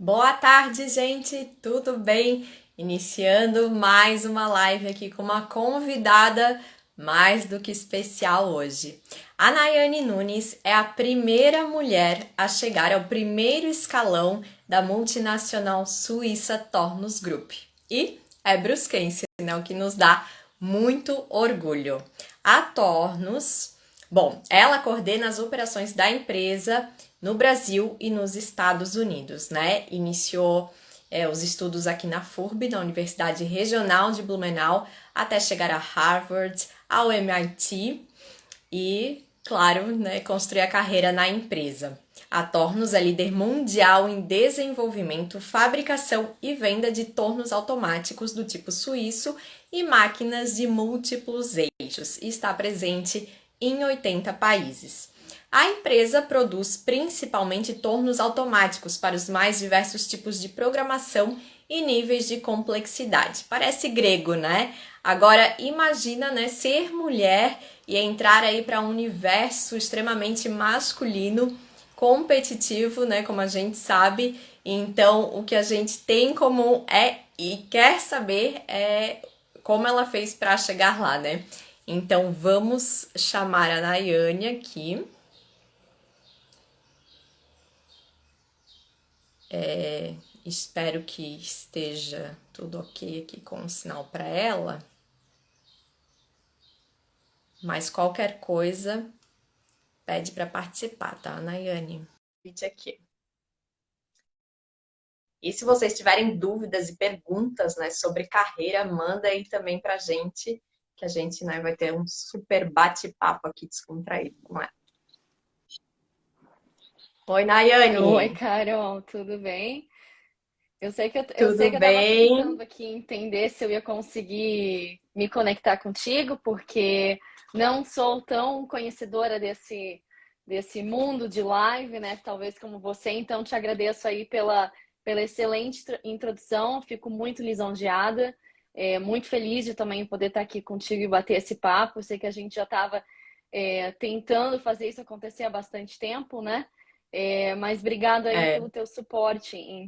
Boa tarde, gente, tudo bem? Iniciando mais uma live aqui com uma convidada mais do que especial hoje. A Nayane Nunes é a primeira mulher a chegar ao primeiro escalão da multinacional suíça Tornos Group e é brusquense, né? O que nos dá muito orgulho. A Tornos, bom, ela coordena as operações da empresa no Brasil e nos Estados Unidos, né? Iniciou os estudos aqui na FURB, na Universidade Regional de Blumenau, até chegar a Harvard, ao MIT e, claro, né, construir a carreira na empresa. A Tornos é líder mundial em desenvolvimento, fabricação e venda de tornos automáticos do tipo suíço e máquinas de múltiplos eixos e está presente em 80 países. A empresa produz principalmente tornos automáticos para os mais diversos tipos de programação e níveis de complexidade. Parece grego, né? Agora imagina, né, ser mulher e entrar aí para um universo extremamente masculino, competitivo, né, como a gente sabe. Então, o que a gente tem em comum e quer saber é como ela fez para chegar lá, né? Então, vamos chamar a Nayane aqui. Espero que esteja tudo ok aqui com o sinal para ela. Mas qualquer coisa, pede para participar, tá, Nayane? Vídeo aqui. E se vocês tiverem dúvidas e perguntas, né, sobre carreira, manda aí também pra gente, que a gente, né, vai ter um super bate-papo aqui descontraído com ela. Oi, Oi, Nayane! Carol, tudo bem? Eu sei Tudo que eu estava bem? tentando aqui entender se eu ia conseguir me conectar contigo, porque não sou tão conhecedora desse mundo de live, né? Talvez como você, então te agradeço aí pela excelente introdução, fico muito lisonjeada, muito feliz de também poder estar aqui contigo e bater esse papo. Eu sei que a gente já estava tentando fazer isso acontecer há bastante tempo, né? Mas obrigado aí É. pelo teu suporte em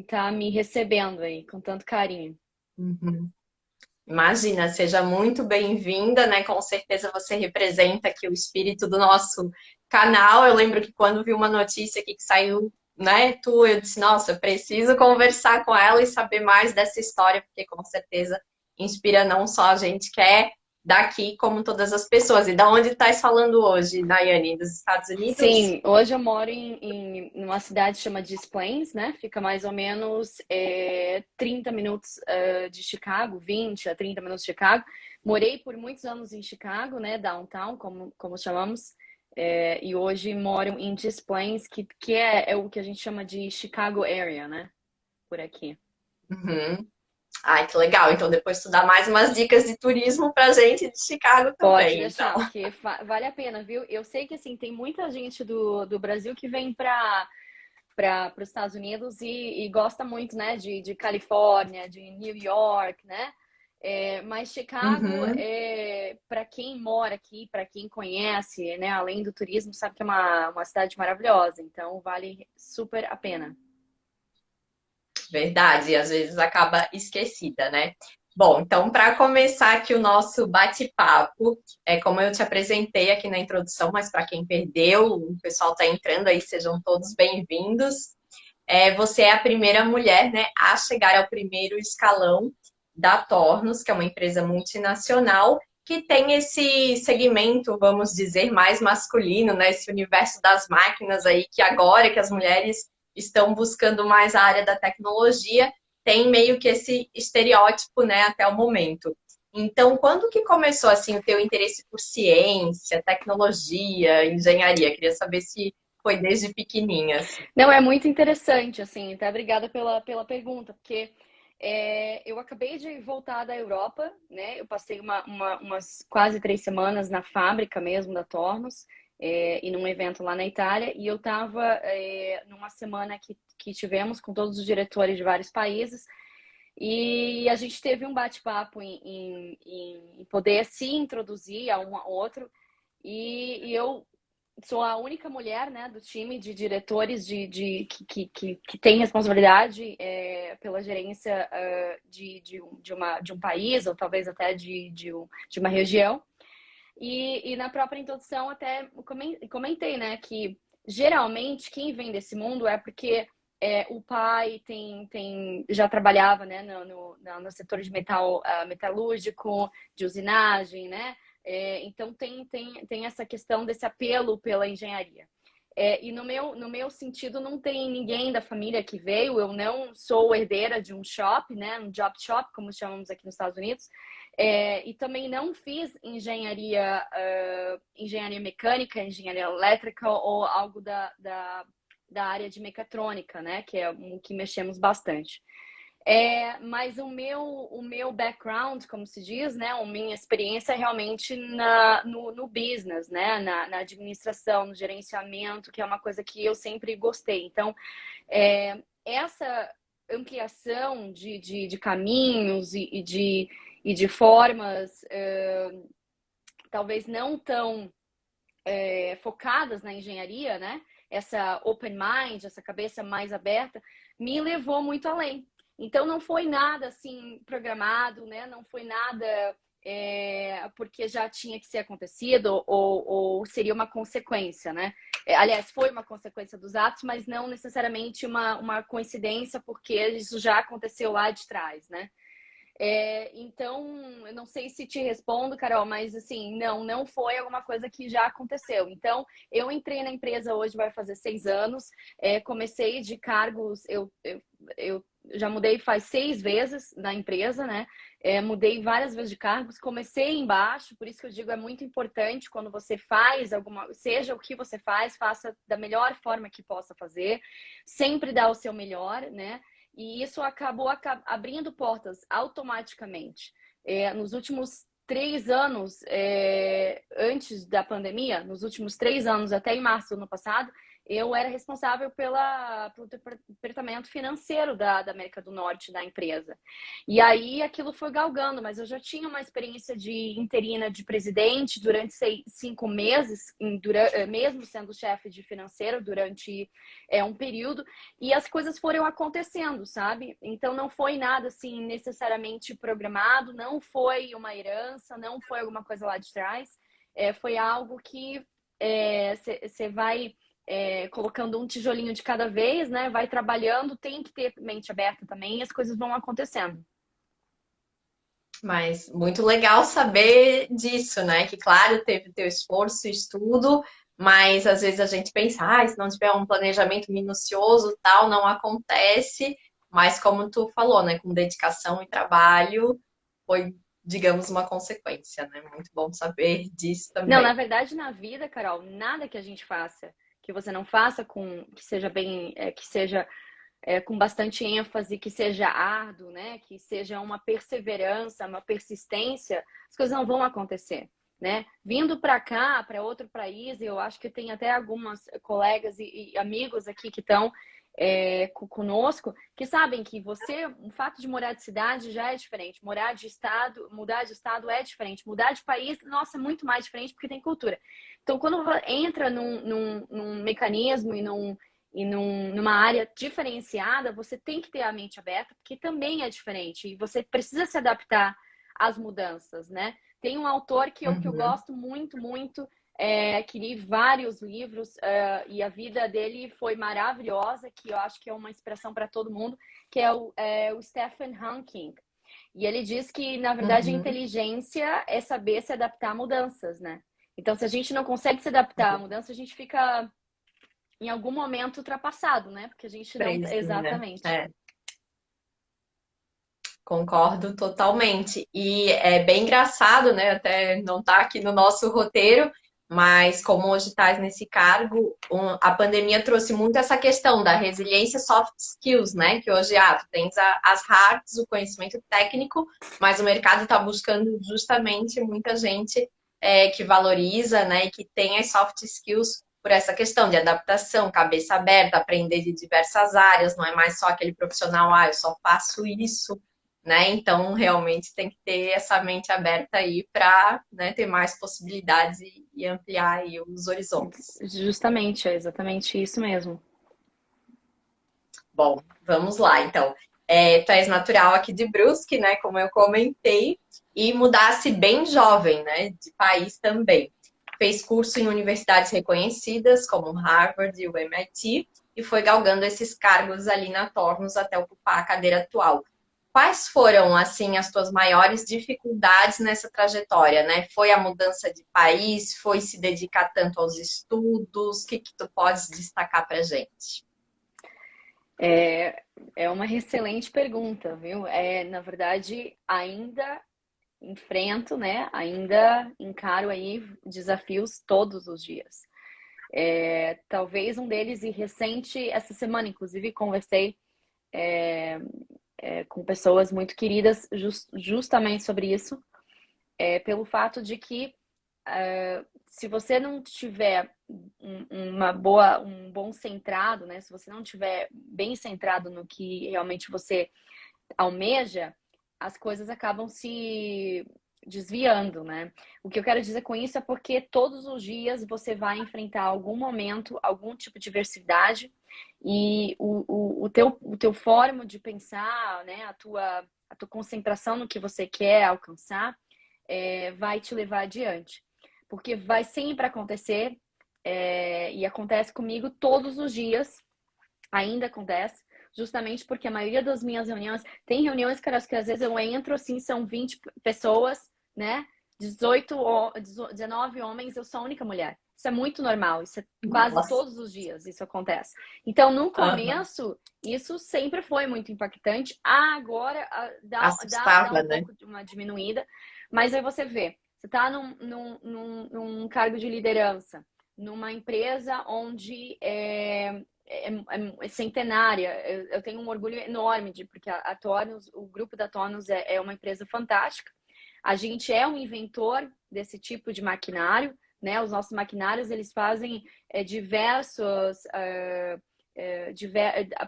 tá me recebendo aí com tanto carinho. Uhum. Imagina, seja muito bem-vinda, né? Com certeza você representa aqui o espírito do nosso canal. Eu lembro que quando vi uma notícia aqui que saiu, né, eu disse, nossa, eu preciso conversar com ela e saber mais dessa história, porque com certeza inspira não só a gente que é daqui, como todas as pessoas. E da onde estás falando hoje, Daiane? Dos Estados Unidos? Sim, hoje eu moro numa cidade que chama Des Plaines, né? Fica mais ou menos 30 minutos de Chicago, 20 a 30 minutos de Chicago. Morei por muitos anos em Chicago, né? Downtown, como chamamos. E hoje moro em Des Plaines, que é o que a gente chama de Chicago Area, né? Por aqui. Uhum. Ai, que legal. Então depois tu dá mais umas dicas de turismo pra gente de Chicago Pode também, então. deixar, porque vale a pena, viu? Eu sei que assim tem muita gente do Brasil que vem para os Estados Unidos e gosta muito, né, de Califórnia, de New York, né? Mas Chicago, Uhum. para quem mora aqui, para quem conhece, né, além do turismo, sabe que é uma cidade maravilhosa. Então vale super a pena. Verdade, e às vezes acaba esquecida, né? Bom, então, para começar aqui o nosso bate-papo, como eu te apresentei aqui na introdução, mas para quem perdeu, o pessoal está entrando aí, sejam todos bem-vindos. Você é a primeira mulher, né, a chegar ao primeiro escalão da Tornos, que é uma empresa multinacional que tem esse segmento, vamos dizer, mais masculino, né, esse universo das máquinas aí, que agora que as mulheres estão buscando mais a área da tecnologia, tem meio que esse estereótipo, né, até o momento. Então, quando que começou assim o teu interesse por ciência, tecnologia, engenharia? Queria saber se foi desde pequenininha, assim. Não, é muito interessante, assim, até obrigada pela pergunta, porque eu acabei de voltar da Europa, né? Eu passei umas quase 3 semanas na fábrica mesmo da Tornos, e num evento lá na Itália, e eu estava numa semana que tivemos com todos os diretores de vários países, e a gente teve um bate-papo em poder se introduzir a um ao outro, e eu sou a única mulher, né, do time de diretores que tem responsabilidade pela gerência de um país, ou talvez até de uma região. E na própria introdução até comentei, né, que geralmente quem vem desse mundo é porque o pai já trabalhava, né, no setor de metal metalúrgico, de usinagem, né? Então tem essa questão desse apelo pela engenharia. E no meu sentido, não tem ninguém da família que veio. Eu não sou herdeira de um shop, né? Um job shop, como chamamos aqui nos Estados Unidos. E também não fiz engenharia mecânica, engenharia elétrica ou algo da área de mecatrônica, né? Que é o que mexemos bastante. Mas o meu background, como se diz, né? A minha experiência é realmente no business, né? Na administração, no gerenciamento, que é uma coisa que eu sempre gostei. Então, essa ampliação de caminhos e de formas, talvez não tão focadas na engenharia, né? Essa open mind, essa cabeça mais aberta, me levou muito além. Então não foi nada assim programado, né? Não foi nada porque já tinha que ser acontecido ou seria uma consequência, né? Aliás, foi uma consequência dos atos, mas não necessariamente uma coincidência, porque isso já aconteceu lá de trás, né? Então, eu não sei se te respondo, Carol, mas assim, não foi alguma coisa que já aconteceu. Então, eu entrei na empresa hoje, vai fazer 6 anos, comecei de cargos, eu já mudei faz 6 vezes na empresa, né? Mudei várias vezes de cargos, comecei embaixo, por isso que eu digo, é muito importante quando você faz seja o que você faz, faça da melhor forma que possa fazer, sempre dá o seu melhor, né? E isso acabou abrindo portas automaticamente. Nos últimos 3 anos, antes da pandemia, nos últimos 3 anos, até em março do ano passado, eu era responsável pelo departamento financeiro da América do Norte da empresa. E aí aquilo foi galgando, mas eu já tinha uma experiência de interina de presidente durante 5 meses, mesmo sendo chefe de financeiro durante um período. E as coisas foram acontecendo, sabe? Então não foi nada assim necessariamente programado, não foi uma herança, não foi alguma coisa lá de trás. Foi algo que você vai colocando um tijolinho de cada vez, né? Vai trabalhando, tem que ter mente aberta também e as coisas vão acontecendo. Mas muito legal saber disso, né? Que claro, teve teu esforço, estudo, mas às vezes a gente pensa, se não tiver um planejamento minucioso, tal, não acontece. Mas como tu falou, né? Com dedicação e trabalho, foi, digamos, uma consequência, né? Muito bom saber disso Não, na também. verdade, na vida, Carol, nada que a gente faça, que você não faça que seja bem, que seja com bastante ênfase, que seja árduo, né? Que seja uma perseverança, uma persistência, as coisas não vão acontecer, né? Vindo para cá, para outro país, eu acho que tem até algumas colegas e amigos aqui que estão conosco, que sabem que o fato de morar de cidade já é diferente, mudar de estado é diferente, mudar de país, nossa, é muito mais diferente porque tem cultura. Então, quando entra num mecanismo numa área diferenciada, você tem que ter a mente aberta, porque também é diferente e você precisa se adaptar às mudanças, né? Tem um autor que eu Uhum. gosto muito, muito, que li vários livros, e a vida dele foi maravilhosa, que eu acho que é uma inspiração para todo mundo, que é o Stephen Hawking. E ele diz que, na verdade, a Uhum. inteligência é saber se adaptar a mudanças, né? Então, se a gente não consegue se adaptar à mudança, a gente fica em algum momento ultrapassado, né? Porque a gente não. Presinha. Exatamente. É. Concordo totalmente. E é bem engraçado, né? Até não tá aqui no nosso roteiro, mas como hoje estás nesse cargo, a pandemia trouxe muito essa questão da resiliência soft skills, né? Que hoje, tu tens as hards, o conhecimento técnico, mas o mercado está buscando justamente muita gente que valoriza, né? E que tem as soft skills por essa questão de adaptação, cabeça aberta, aprender de diversas áreas, não é mais só aquele profissional, eu só faço isso, né? Então, realmente tem que ter essa mente aberta aí para, né, ter mais possibilidades e ampliar aí os horizontes. Justamente, é exatamente isso mesmo. Bom, vamos lá, então. Tu és natural aqui de Brusque, né? Como eu comentei, e mudasse bem jovem, né? De país também. Fez curso em universidades reconhecidas, como Harvard e o MIT, e foi galgando esses cargos ali na Tornos até ocupar a cadeira atual. Quais foram, assim, as tuas maiores dificuldades nessa trajetória, né? Foi a mudança de país? Foi se dedicar tanto aos estudos? O que que tu podes destacar pra gente? É, é uma excelente pergunta, viu? Na verdade, ainda enfrento, né? Ainda encaro aí desafios todos os dias. Talvez um deles, e recente, essa semana, inclusive, conversei com pessoas muito queridas justamente sobre isso, pelo fato de que se você não tiver um bom centrado, né? Se você não tiver bem centrado no que realmente você almeja, as coisas acabam se desviando, né? O que eu quero dizer com isso é porque todos os dias você vai enfrentar algum momento, algum tipo de diversidade e o teu forma de pensar, né? A tua concentração no que você quer alcançar vai te levar adiante. Porque vai sempre acontecer, e acontece comigo todos os dias, ainda acontece, justamente porque a maioria das minhas reuniões, tem reuniões que às vezes eu entro assim, são 20 pessoas, né? 19 homens, eu sou a única mulher. Isso é muito normal, isso é quase Nossa. todos os dias isso acontece. Então, no Aham. começo, isso sempre foi muito impactante. Agora dá Assustava, um né? pouco de uma diminuída, mas aí você vê, você está num cargo de liderança, numa empresa onde é centenária. Eu tenho um orgulho enorme porque a Tornos, o grupo da Tornos é uma empresa fantástica. A gente é um inventor desse tipo de maquinário, né? Os nossos maquinários eles fazem diversos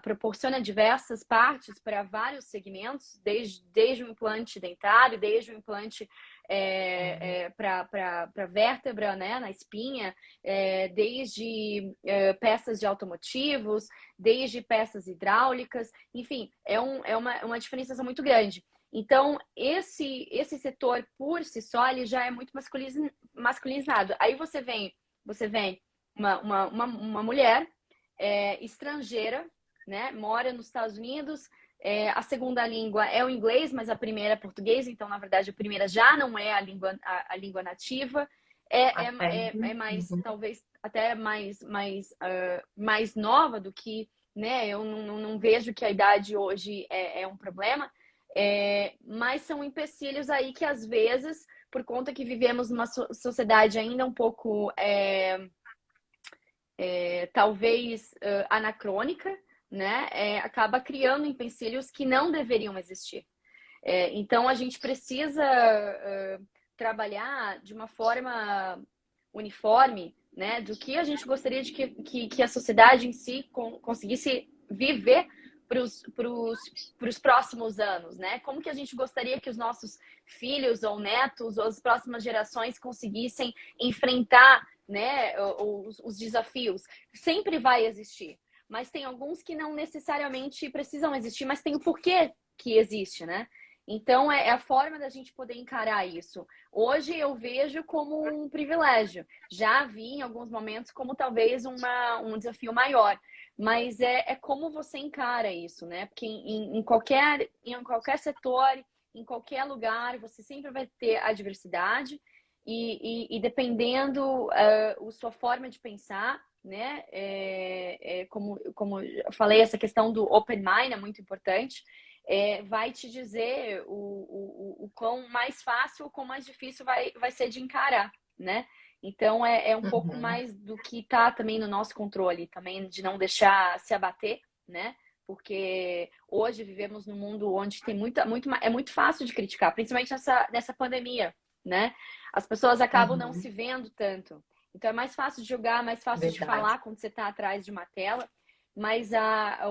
proporciona diversas partes para vários segmentos, desde o implante dentário, desde o implante para vértebra, né, na espinha, desde peças de automotivos, desde peças hidráulicas, enfim, uma diferenciação muito grande. Então, esse setor por si só, ele já é muito masculinizado. Aí você vem uma mulher estrangeira, né? Mora nos Estados Unidos. A segunda língua é o inglês, mas a primeira é português. Então, na verdade, a primeira já não é a língua nativa. Até. É mais, talvez, até mais nova do que, né? Eu não vejo que a idade hoje é um problema. Mas são empecilhos aí que, às vezes, por conta que vivemos numa sociedade ainda um pouco talvez anacrônica, né? Acaba criando empecilhos que não deveriam existir. Então a gente precisa trabalhar de uma forma uniforme, né? Do que a gente gostaria de que a sociedade em si conseguisse viver para os próximos anos, né? Como que a gente gostaria que os nossos filhos ou netos ou as próximas gerações conseguissem enfrentar, né, os desafios. Sempre vai existir, mas tem alguns que não necessariamente precisam existir, mas tem o porquê que existe, né? Então, é a forma da gente poder encarar isso. Hoje eu vejo como um privilégio. Já vi em alguns momentos como talvez um desafio maior. Mas é como você encara isso, né? Porque em qualquer setor, em qualquer lugar, você sempre vai ter a diversidade. E dependendo a sua forma de pensar, né? Como eu falei, essa questão do open mind é muito importante. Vai te dizer o quão mais fácil ou quão mais difícil vai ser de encarar, né? Então é um pouco Uhum. mais do que tá também no nosso controle, também de não deixar se abater, né? Porque hoje vivemos num mundo onde tem é muito fácil de criticar, principalmente nessa pandemia, né? As pessoas acabam não Uhum. se vendo tanto. Então é mais fácil de julgar, mais fácil de Verdade. falar quando você está atrás de uma tela. mas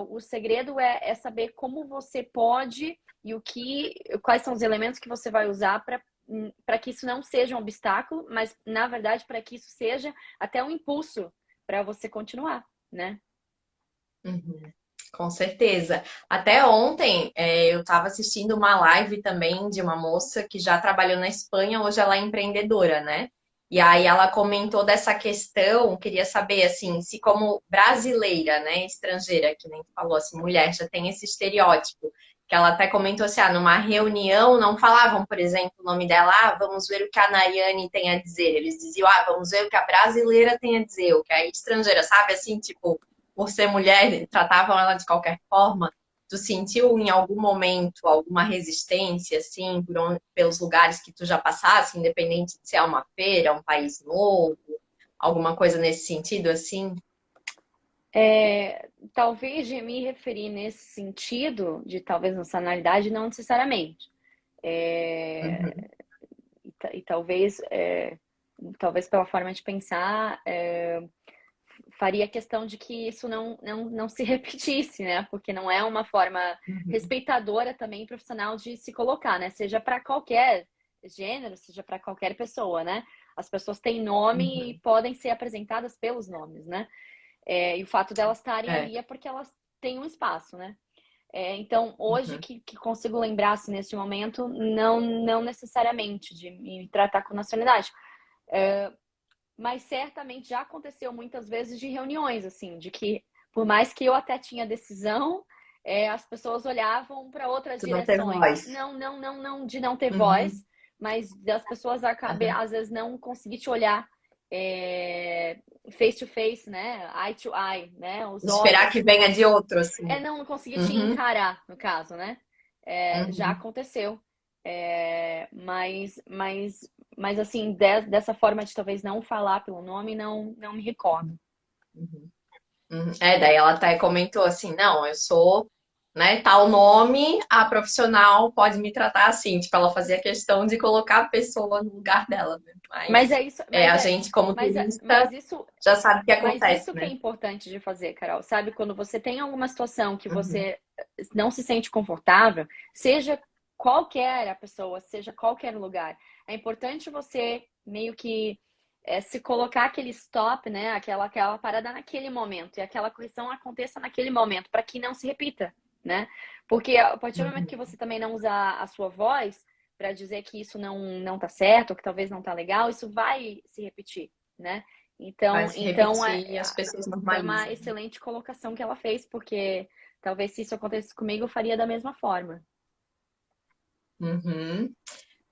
o segredo é saber como você pode e quais são os elementos que você vai usar para que isso não seja um obstáculo, mas na verdade para que isso seja até um impulso para você continuar, né? Uhum, com certeza. Até ontem, eu estava assistindo uma live também de uma moça que já trabalhou na Espanha, hoje ela é empreendedora, né? E aí ela comentou dessa questão, queria saber assim, se como brasileira, né, estrangeira, que nem tu falou, assim, mulher, já tem esse estereótipo, que ela até comentou assim, numa reunião não falavam, por exemplo, o nome dela, vamos ver o que a Nayane tem a dizer. Eles diziam, vamos ver o que a brasileira tem a dizer, o que a estrangeira, sabe? Assim, tipo, por ser mulher, tratavam ela de qualquer forma. Tu sentiu em algum momento alguma resistência, assim, pelos lugares que tu já passasse, independente de se é uma feira, um país novo, alguma coisa nesse sentido, assim? Talvez de me referir nesse sentido, de talvez nacionalidade, não necessariamente. Uhum, E talvez pela forma de pensar, faria questão de que isso não se repetisse, né? Porque não é uma forma uhum, respeitadora também profissional de se colocar, né? Seja para qualquer gênero, seja para qualquer pessoa, né? As pessoas têm nome e uhum. podem ser apresentadas pelos nomes, né? E o fato delas estarem É, ali é porque elas têm um espaço, né? Então, hoje uhum, que consigo lembrar assim, neste momento, não necessariamente de me tratar com nacionalidade. Mas certamente já aconteceu muitas vezes de reuniões, assim, de que por mais que eu até tinha decisão, as pessoas olhavam para outras tu não teve direções. voz. Não, de não ter Uhum, voz, mas das pessoas uhum. às vezes não conseguir te olhar face to face, né? Eye to eye, né? Os Esperar que olhos. venha de outro, assim. Não conseguir te Uhum, encarar, no caso, né? Já uhum, aconteceu. Mas assim, dessa forma de talvez não falar pelo nome, não me recordo. uhum. Daí ela até comentou assim, não, eu sou, né, tal nome, a profissional pode me tratar assim, tipo, ela fazia questão de colocar a pessoa no lugar dela, né? Mas Mas é isso, mas a é, gente, como mas, é- turista, mas isso, já sabe o que mas acontece, isso que é né? importante de fazer, Carol. Sabe, quando você tem alguma situação que Uhum, você não se sente confortável, seja qualquer a pessoa, seja qualquer lugar, é importante você meio que se colocar aquele stop, né? Aquela parada naquele momento e aquela correção aconteça naquele momento, para que não se repita, né? Porque a partir do momento que uhum. você também não usar a sua voz para dizer que isso não tá certo, ou que talvez não tá legal, isso vai se repetir, né? Vai Então, se então repetir e as pessoas foi uma normalizam. excelente colocação que ela fez, porque talvez se isso acontecesse comigo, eu faria da mesma forma. Uhum.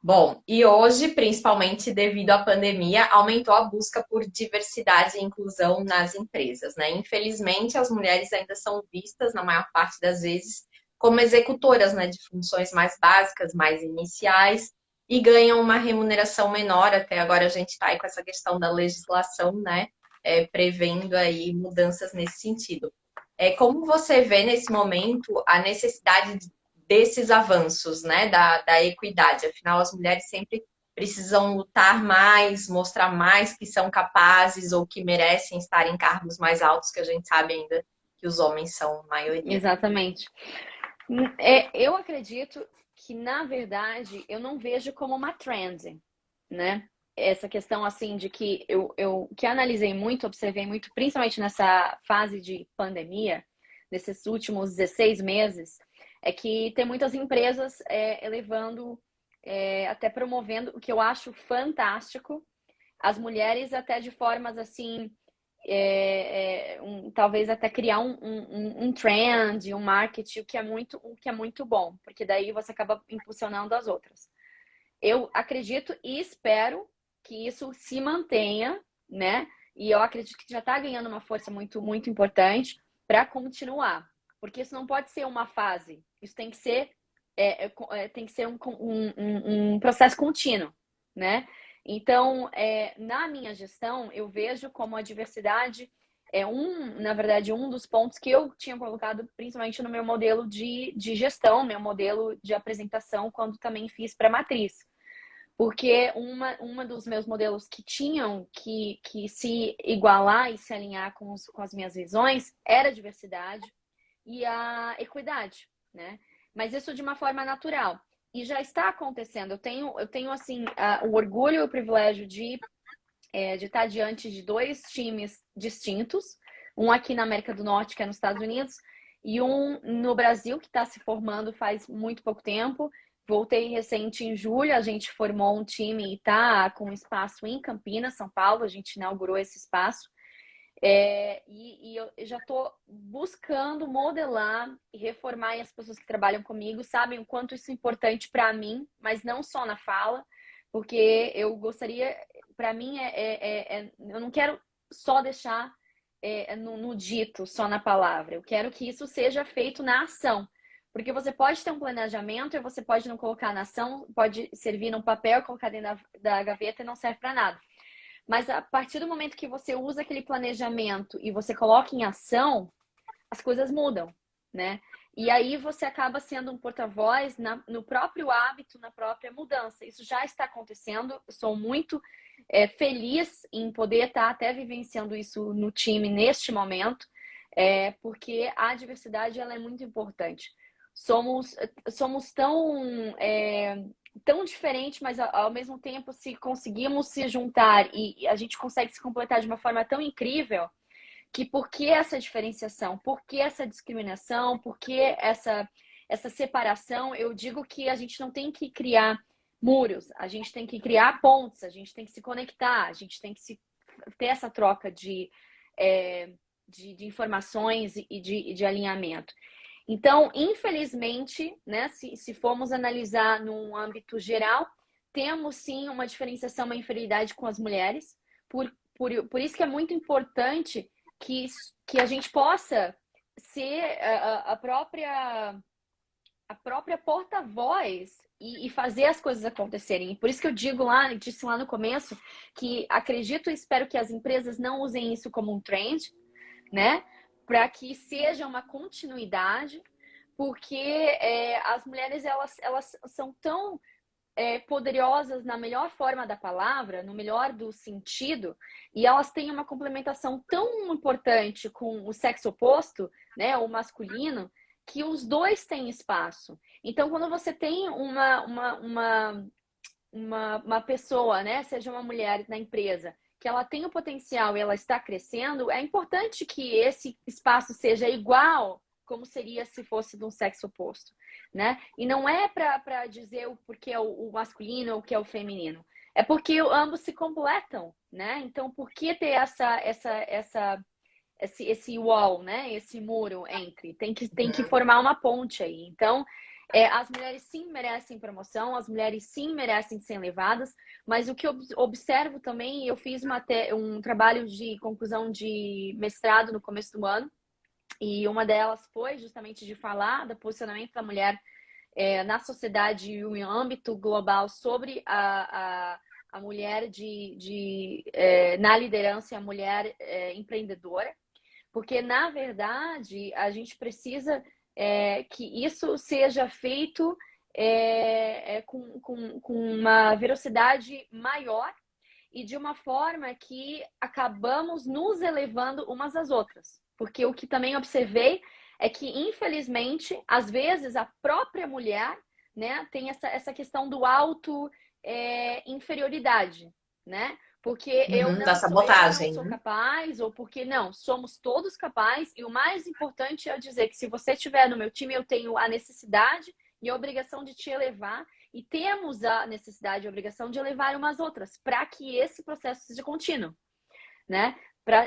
Bom, e hoje, principalmente devido à pandemia, aumentou a busca por diversidade e inclusão nas empresas, né? Infelizmente, as mulheres ainda são vistas, na maior parte das vezes, como executoras, né, de funções mais básicas, mais iniciais, e ganham uma remuneração menor. Até agora a gente está aí com essa questão da legislação, né, prevendo aí mudanças nesse sentido. Como você vê nesse momento a necessidade desses avanços, né, da equidade. Afinal, as mulheres sempre precisam lutar mais, mostrar mais que são capazes ou que merecem estar em cargos mais altos, que a gente sabe ainda que os homens são maioria. Exatamente. Eu acredito que, na verdade, eu não vejo como uma trend, né? Essa questão, assim, de que eu que analisei muito, observei muito, principalmente nessa fase de pandemia, nesses últimos 16 meses, é que tem muitas empresas elevando, até promovendo, o que eu acho fantástico, as mulheres até de formas, assim, talvez até criar um trend, um marketing, o que é muito bom, porque daí você acaba impulsionando as outras. Eu acredito e espero que isso se mantenha, né? E eu acredito que já está ganhando uma força muito, muito importante para continuar, porque isso não pode ser uma fase, isso tem que ser, um processo contínuo, né? Então, na minha gestão, eu vejo como a diversidade na verdade, um dos pontos que eu tinha colocado, principalmente no meu modelo de gestão, meu modelo de apresentação, quando também fiz para a matriz. porque uma dos meus modelos que tinham que se igualar e se alinhar com as minhas visões era a diversidade e a equidade, né? Mas isso de uma forma natural. E já está acontecendo. Eu tenho assim, o orgulho e o privilégio de estar diante de dois times distintos, um aqui na América do Norte, que é nos Estados Unidos, e um no Brasil, que está se formando faz muito pouco tempo. Voltei recente em julho, a gente formou um time e está com espaço em Campinas, São Paulo, a gente inaugurou esse espaço. E eu já estou buscando modelar e reformar, e as pessoas que trabalham comigo sabem o quanto isso é importante para mim, mas não só na fala, porque eu gostaria, para mim, eu não quero só deixar no dito, só na palavra. Eu quero que isso seja feito na ação. Porque você pode ter um planejamento e você pode não colocar na ação, pode servir num papel, colocar dentro da gaveta e não serve para nada. Mas a partir do momento que você usa aquele planejamento e você coloca em ação, as coisas mudam, né? E aí você acaba sendo um porta-voz no próprio hábito, na própria mudança. Isso já está acontecendo. Eu sou muito feliz em poder estar até vivenciando isso no time neste momento, porque a diversidade ela é muito importante. Somos tão diferentes, mas ao mesmo tempo, se conseguimos se juntar e a gente consegue se completar de uma forma tão incrível, que por que essa diferenciação? Por que essa discriminação? Por que essa separação? Eu digo que a gente não tem que criar muros, a gente tem que criar pontes, a gente tem que se conectar, a gente tem que ter essa troca de informações e de alinhamento. Então, infelizmente, né, se formos analisar num âmbito geral, temos sim uma diferenciação, uma inferioridade com as mulheres. Por isso que é muito importante que a gente possa ser a própria porta-voz e fazer as coisas acontecerem. E por isso que eu disse lá no começo, que acredito e espero que as empresas não usem isso como um trend, né? Para que seja uma continuidade, porque as mulheres elas são tão poderosas na melhor forma da palavra, no melhor do sentido, e elas têm uma complementação tão importante com o sexo oposto, né, o masculino, que os dois têm espaço. Então, quando você tem uma pessoa, né, seja uma mulher na empresa, que ela tem o potencial e ela está crescendo, é importante que esse espaço seja igual como seria se fosse de um sexo oposto, né? E não é para dizer o porquê é o masculino ou o que é o feminino. É porque ambos se completam, né? Então, por que ter esse wall, né? Esse muro entre? Tem que formar uma ponte aí. Então, as mulheres sim merecem promoção, as mulheres sim merecem ser levadas, mas o que eu observo também, eu fiz um trabalho de conclusão de mestrado no começo do ano, e uma delas foi justamente de falar do posicionamento da mulher na sociedade e no âmbito global sobre a mulher na liderança e a mulher empreendedora, porque, na verdade, a gente precisa que isso seja feito com uma velocidade maior e de uma forma que acabamos nos elevando umas às outras. Porque o que também observei é que, infelizmente, às vezes a própria mulher, né, tem essa questão do inferioridade, né? Porque Da eu não sabotagem, sou né? capaz, ou porque não, somos todos capazes, e o mais importante é dizer que se você estiver no meu time, eu tenho a necessidade e a obrigação de te elevar, e temos a necessidade e a obrigação de elevar umas outras, para que esse processo seja contínuo, né?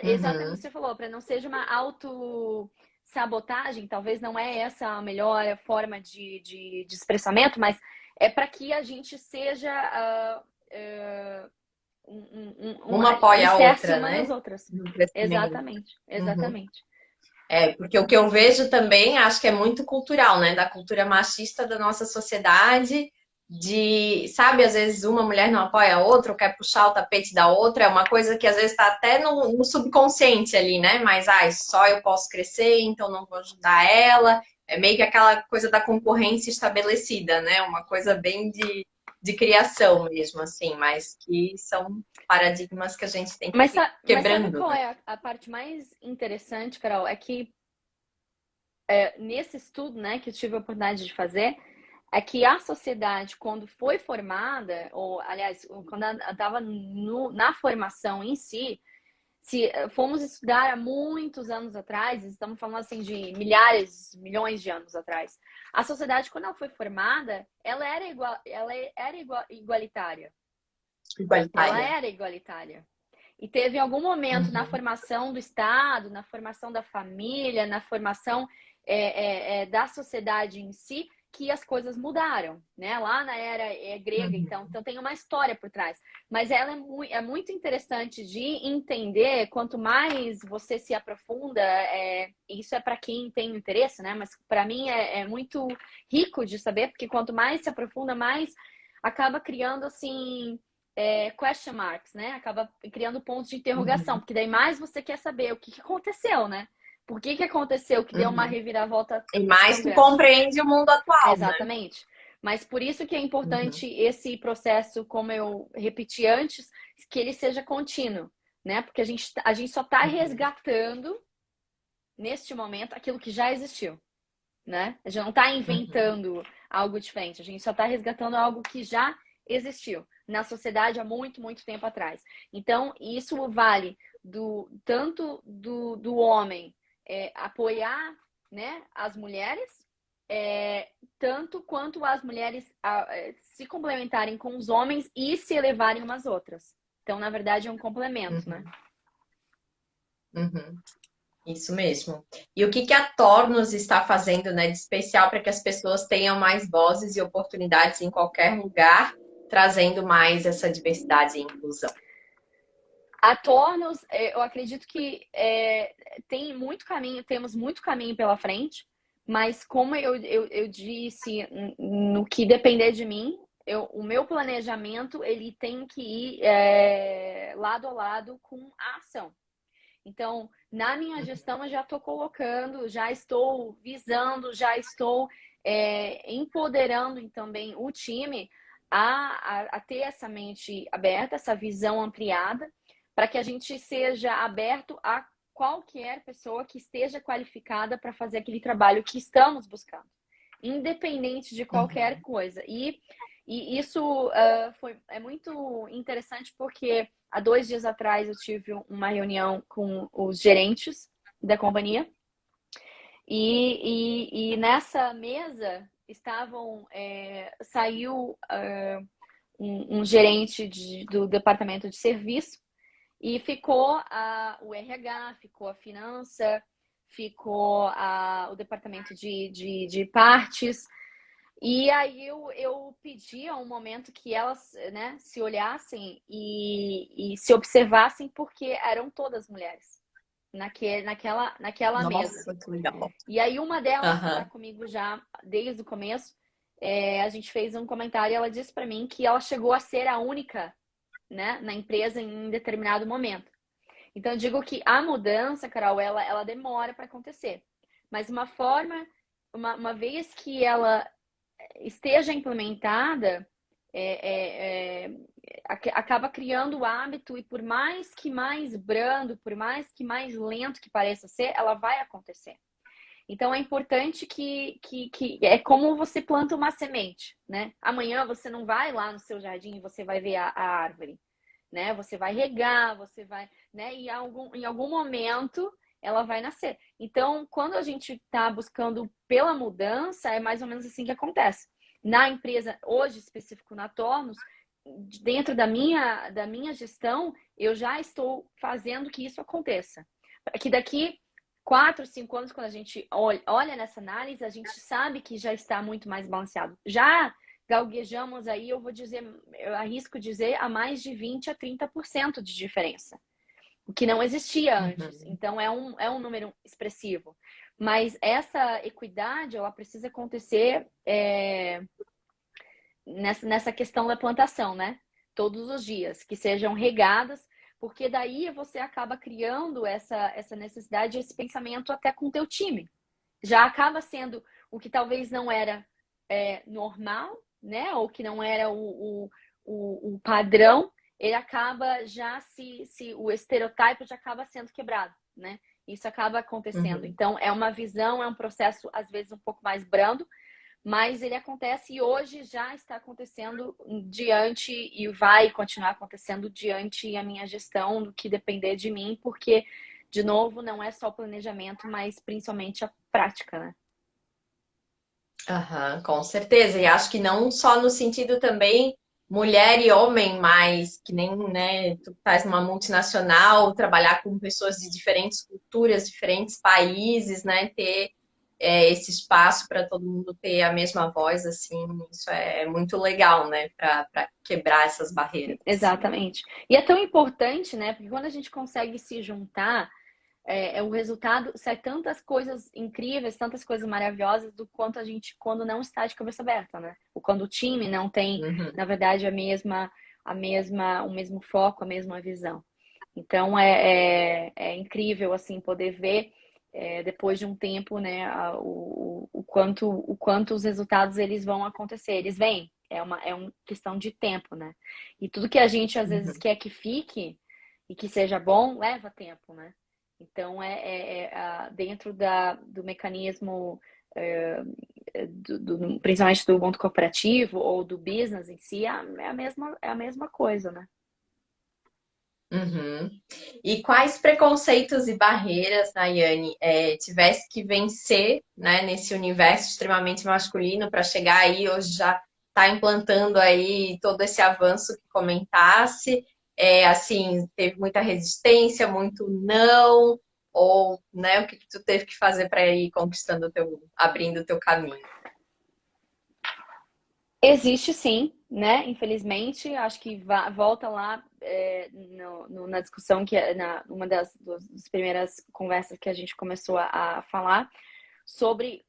Exatamente o que você falou, para não seja uma autossabotagem, talvez não é essa a melhor forma de expressamento, mas é para que a gente seja Uma apoia a alicerce outra, uma nas né? outras. No crescimento. Exatamente, Uhum. exatamente. Porque o que eu vejo também, acho que é muito cultural, né? Da cultura machista da nossa sociedade, sabe, às vezes uma mulher não apoia a outra, ou quer puxar o tapete da outra, é uma coisa que às vezes está até no subconsciente ali, né? Mas, só eu posso crescer, então não vou ajudar ela. É meio que aquela coisa da concorrência estabelecida, né? Uma coisa bem de criação mesmo, assim, mas que são paradigmas que a gente tem que ir Mas sabe quebrando, qual né? é a parte mais interessante, Carol? É que nesse estudo, né, que eu tive a oportunidade de fazer, é que a sociedade, quando foi formada, ou aliás, quando ela estava na formação em si, se fomos estudar há muitos anos atrás, estamos falando assim de milhares, milhões de anos atrás, a sociedade, quando ela foi formada, ela era igualitária. Ela Igualitária. era igualitária. E teve algum momento na Uhum, formação do Estado, na formação da família, na formação da sociedade em si, que as coisas mudaram, né? Lá na era grega, então, uhum, tem uma história por trás. Mas ela é muito interessante de entender, quanto mais você se aprofunda, isso é para quem tem interesse, né? Mas para mim é muito rico de saber, porque quanto mais se aprofunda, mais acaba criando assim question marks, né? Acaba criando pontos de interrogação, uhum, porque daí mais você quer saber o que aconteceu, né? Por que aconteceu que deu uma uhum. reviravolta E mais tão tu grande? compreende o mundo atual, né? Exatamente. Mas por isso que é Uhum, importante esse processo, como eu repeti antes, que ele seja contínuo, né? Porque a gente só está uhum, resgatando, neste momento, aquilo que já existiu, né? A gente não está uhum, inventando algo diferente, a gente só está resgatando algo que já existiu na sociedade há muito, muito tempo atrás. Então, isso vale tanto do homem apoiar, né, as mulheres, tanto quanto as mulheres se complementarem com os homens e se elevarem umas outras. Então, na verdade, é um complemento, né? uhum, uhum. Isso mesmo. E o que que a Tornos está fazendo, né, de especial para que as pessoas tenham mais vozes e oportunidades em qualquer lugar, trazendo mais essa diversidade e inclusão? A Tornos, eu acredito que temos muito caminho pela frente, mas como eu disse, no que depender de mim, o meu planejamento ele tem que ir lado a lado com a ação. Então, na minha gestão, eu já estou colocando, já estou visando, já estou empoderando também o time a ter essa mente aberta, essa visão ampliada, para que a gente seja aberto a qualquer pessoa que esteja qualificada para fazer aquele trabalho que estamos buscando, independente de qualquer Uhum, coisa. E isso é muito interessante porque há 2 dias atrás eu tive uma reunião com os gerentes da companhia e nessa mesa saiu um gerente do departamento de serviço e ficou o RH, ficou a finança, ficou o departamento de partes. E aí eu pedi a um momento que elas, né, se olhassem e se observassem, porque eram todas mulheres naquela mesa. nossa, que legal. E aí uma delas que está Aham, comigo já desde o começo, a gente fez um comentário e ela disse para mim que ela chegou a ser a única, né, na empresa em um determinado momento. Então eu digo que a mudança, Carol, ela demora para acontecer. Mas uma vez que ela esteja implementada, acaba criando o hábito e por mais que mais brando, por mais que mais lento que pareça ser, ela vai acontecer. Então é importante que é como você planta uma semente, né? Amanhã você não vai lá no seu jardim e você vai ver a árvore, né? Você vai regar, você vai, né? E em algum momento ela vai nascer. Então, quando a gente está buscando pela mudança, é mais ou menos assim que acontece. Na empresa, hoje específico na Tornos, dentro da minha gestão, eu já estou fazendo que isso aconteça. Que daqui 4, 5 anos, quando a gente olha nessa análise, a gente sabe que já está muito mais balanceado. Já galguejamos aí, eu arrisco dizer, a mais de 20 a 30% de diferença, o que não existia antes. uhum, Então, é um número expressivo. Mas essa equidade, ela precisa acontecer nessa questão da plantação, né? Todos os dias, que sejam regadas, porque daí você acaba criando essa necessidade, esse pensamento até com o teu time. Já acaba sendo o que talvez não era normal, né? Ou que não era o padrão, ele acaba já o estereótipo já acaba sendo quebrado, né? Isso acaba acontecendo. Uhum. Então, é uma visão, é um processo, às vezes, um pouco mais brando, mas ele acontece e hoje já está acontecendo diante e vai continuar acontecendo diante a minha gestão, do que depender de mim, porque, de novo, não é só o planejamento, mas principalmente a prática, né? Aham, com certeza. E acho que não só no sentido também mulher e homem, mas que nem, né, tu estás numa multinacional, trabalhar com pessoas de diferentes culturas, diferentes países, né, ter esse espaço para todo mundo ter a mesma voz, assim, isso é muito legal, né, para quebrar essas barreiras. Exatamente. E é tão importante, né? Porque quando a gente consegue se juntar, o resultado sai tantas coisas incríveis, tantas coisas maravilhosas do quanto a gente quando não está de cabeça aberta, né? Ou quando o time não tem, Uhum, na verdade, o mesmo foco, a mesma visão. Então é incrível assim poder ver depois de um tempo, né, o quanto os resultados eles vão acontecer. Eles vêm, uma questão de tempo, né? E tudo que a gente às vezes uhum. quer que fique e que seja bom, leva tempo, né? Então, dentro do mecanismo, é, principalmente do mundo corporativo ou do business em si, é a mesma coisa, né? Uhum. E quais preconceitos e barreiras, Nayane, tivesse que vencer, né, nesse universo extremamente masculino para chegar aí, hoje já está implantando aí todo esse avanço que comentasse, assim, teve muita resistência, muito não, ou, né, o que que tu teve que fazer para ir conquistando abrindo o teu caminho? Existe sim, né? Infelizmente, acho que volta lá na discussão que uma das primeiras conversas que a gente começou a falar sobre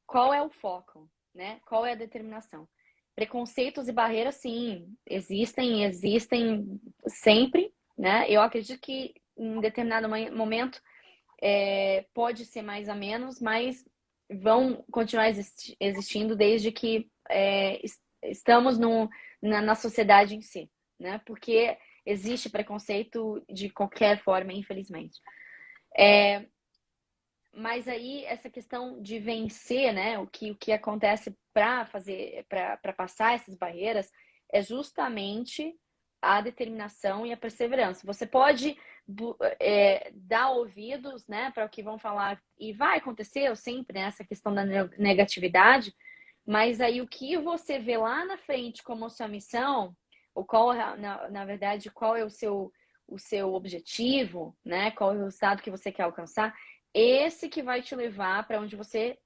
qual é o foco, né? Qual é a determinação. Preconceitos e barreiras, sim, existem sempre, né? Eu acredito que em determinado momento pode ser mais ou menos, mas vão continuar existindo desde que estamos na sociedade em si, né? Porque existe preconceito de qualquer forma, infelizmente. Mas aí essa questão de vencer, né? O que acontece para passar essas barreiras é justamente a determinação e a perseverança. Você pode dar ouvidos, né, para o que vão falar e vai acontecer sempre, né, essa questão da negatividade, mas aí o que você vê lá na frente como sua missão, ou qual, na verdade, qual é o seu objetivo, né? Qual é o resultado que você quer alcançar, esse que vai te levar para onde você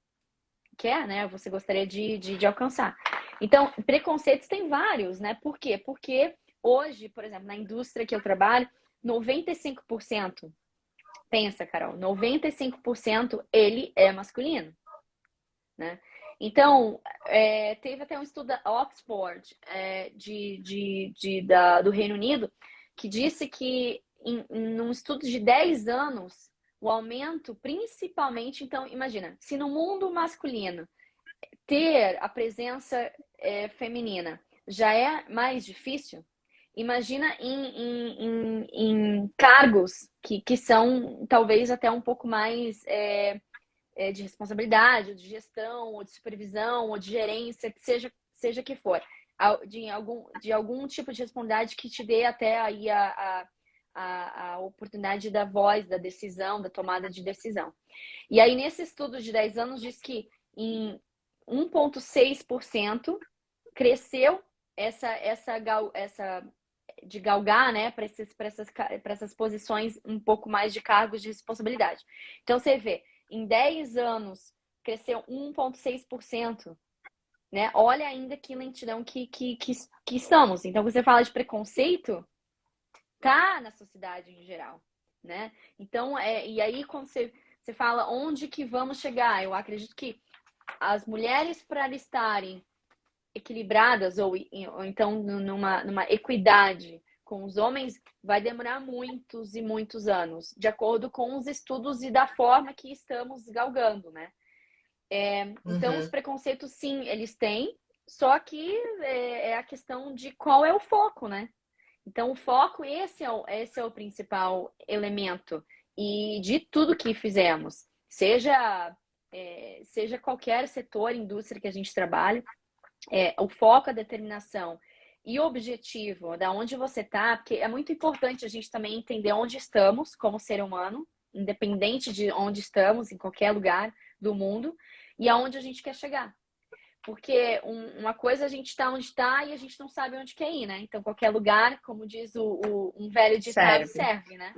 quer, né? Você gostaria de alcançar. Então, preconceitos tem vários, né? Por quê? Porque hoje, por exemplo, na indústria que eu trabalho, 95%, pensa, Carol, 95% ele é masculino, né? Então, teve até um estudo da Oxford, do Reino Unido, que disse que num estudo de 10 anos, o aumento, principalmente, então, imagina, se no mundo masculino ter a presença feminina já é mais difícil, imagina em cargos que são talvez até um pouco mais de responsabilidade, ou de gestão, ou de supervisão, ou de gerência, que seja que for, de algum tipo de responsabilidade que te dê até aí a oportunidade da voz, da decisão, da tomada de decisão. E aí, nesse estudo de 10 anos, diz que em 1,6% cresceu essa de galgar, né, para essas posições um pouco mais de cargos de responsabilidade. Então, você vê, em 10 anos, cresceu 1,6%, né? Olha ainda que lentidão que estamos. Então, você fala de preconceito, tá na sociedade em geral, né? Então, e aí quando você fala onde que vamos chegar, eu acredito que as mulheres para estarem equilibradas ou então numa equidade com os homens vai demorar muitos e muitos anos, de acordo com os estudos e da forma que estamos galgando, né? Então, os Uhum. preconceitos, sim, eles têm. Só que é a questão de qual é o foco, né? Então, o foco, esse é o principal elemento. E de tudo que fizemos, seja qualquer setor, indústria que a gente trabalha, o foco, a determinação e o objetivo, da onde você está, porque é muito importante a gente também entender onde estamos como ser humano, independente de onde estamos, em qualquer lugar do mundo, e aonde a gente quer chegar. Porque uma coisa a gente está onde está e a gente não sabe onde quer ir, né? Então, qualquer lugar, como diz um velho ditado, Serve. serve, né?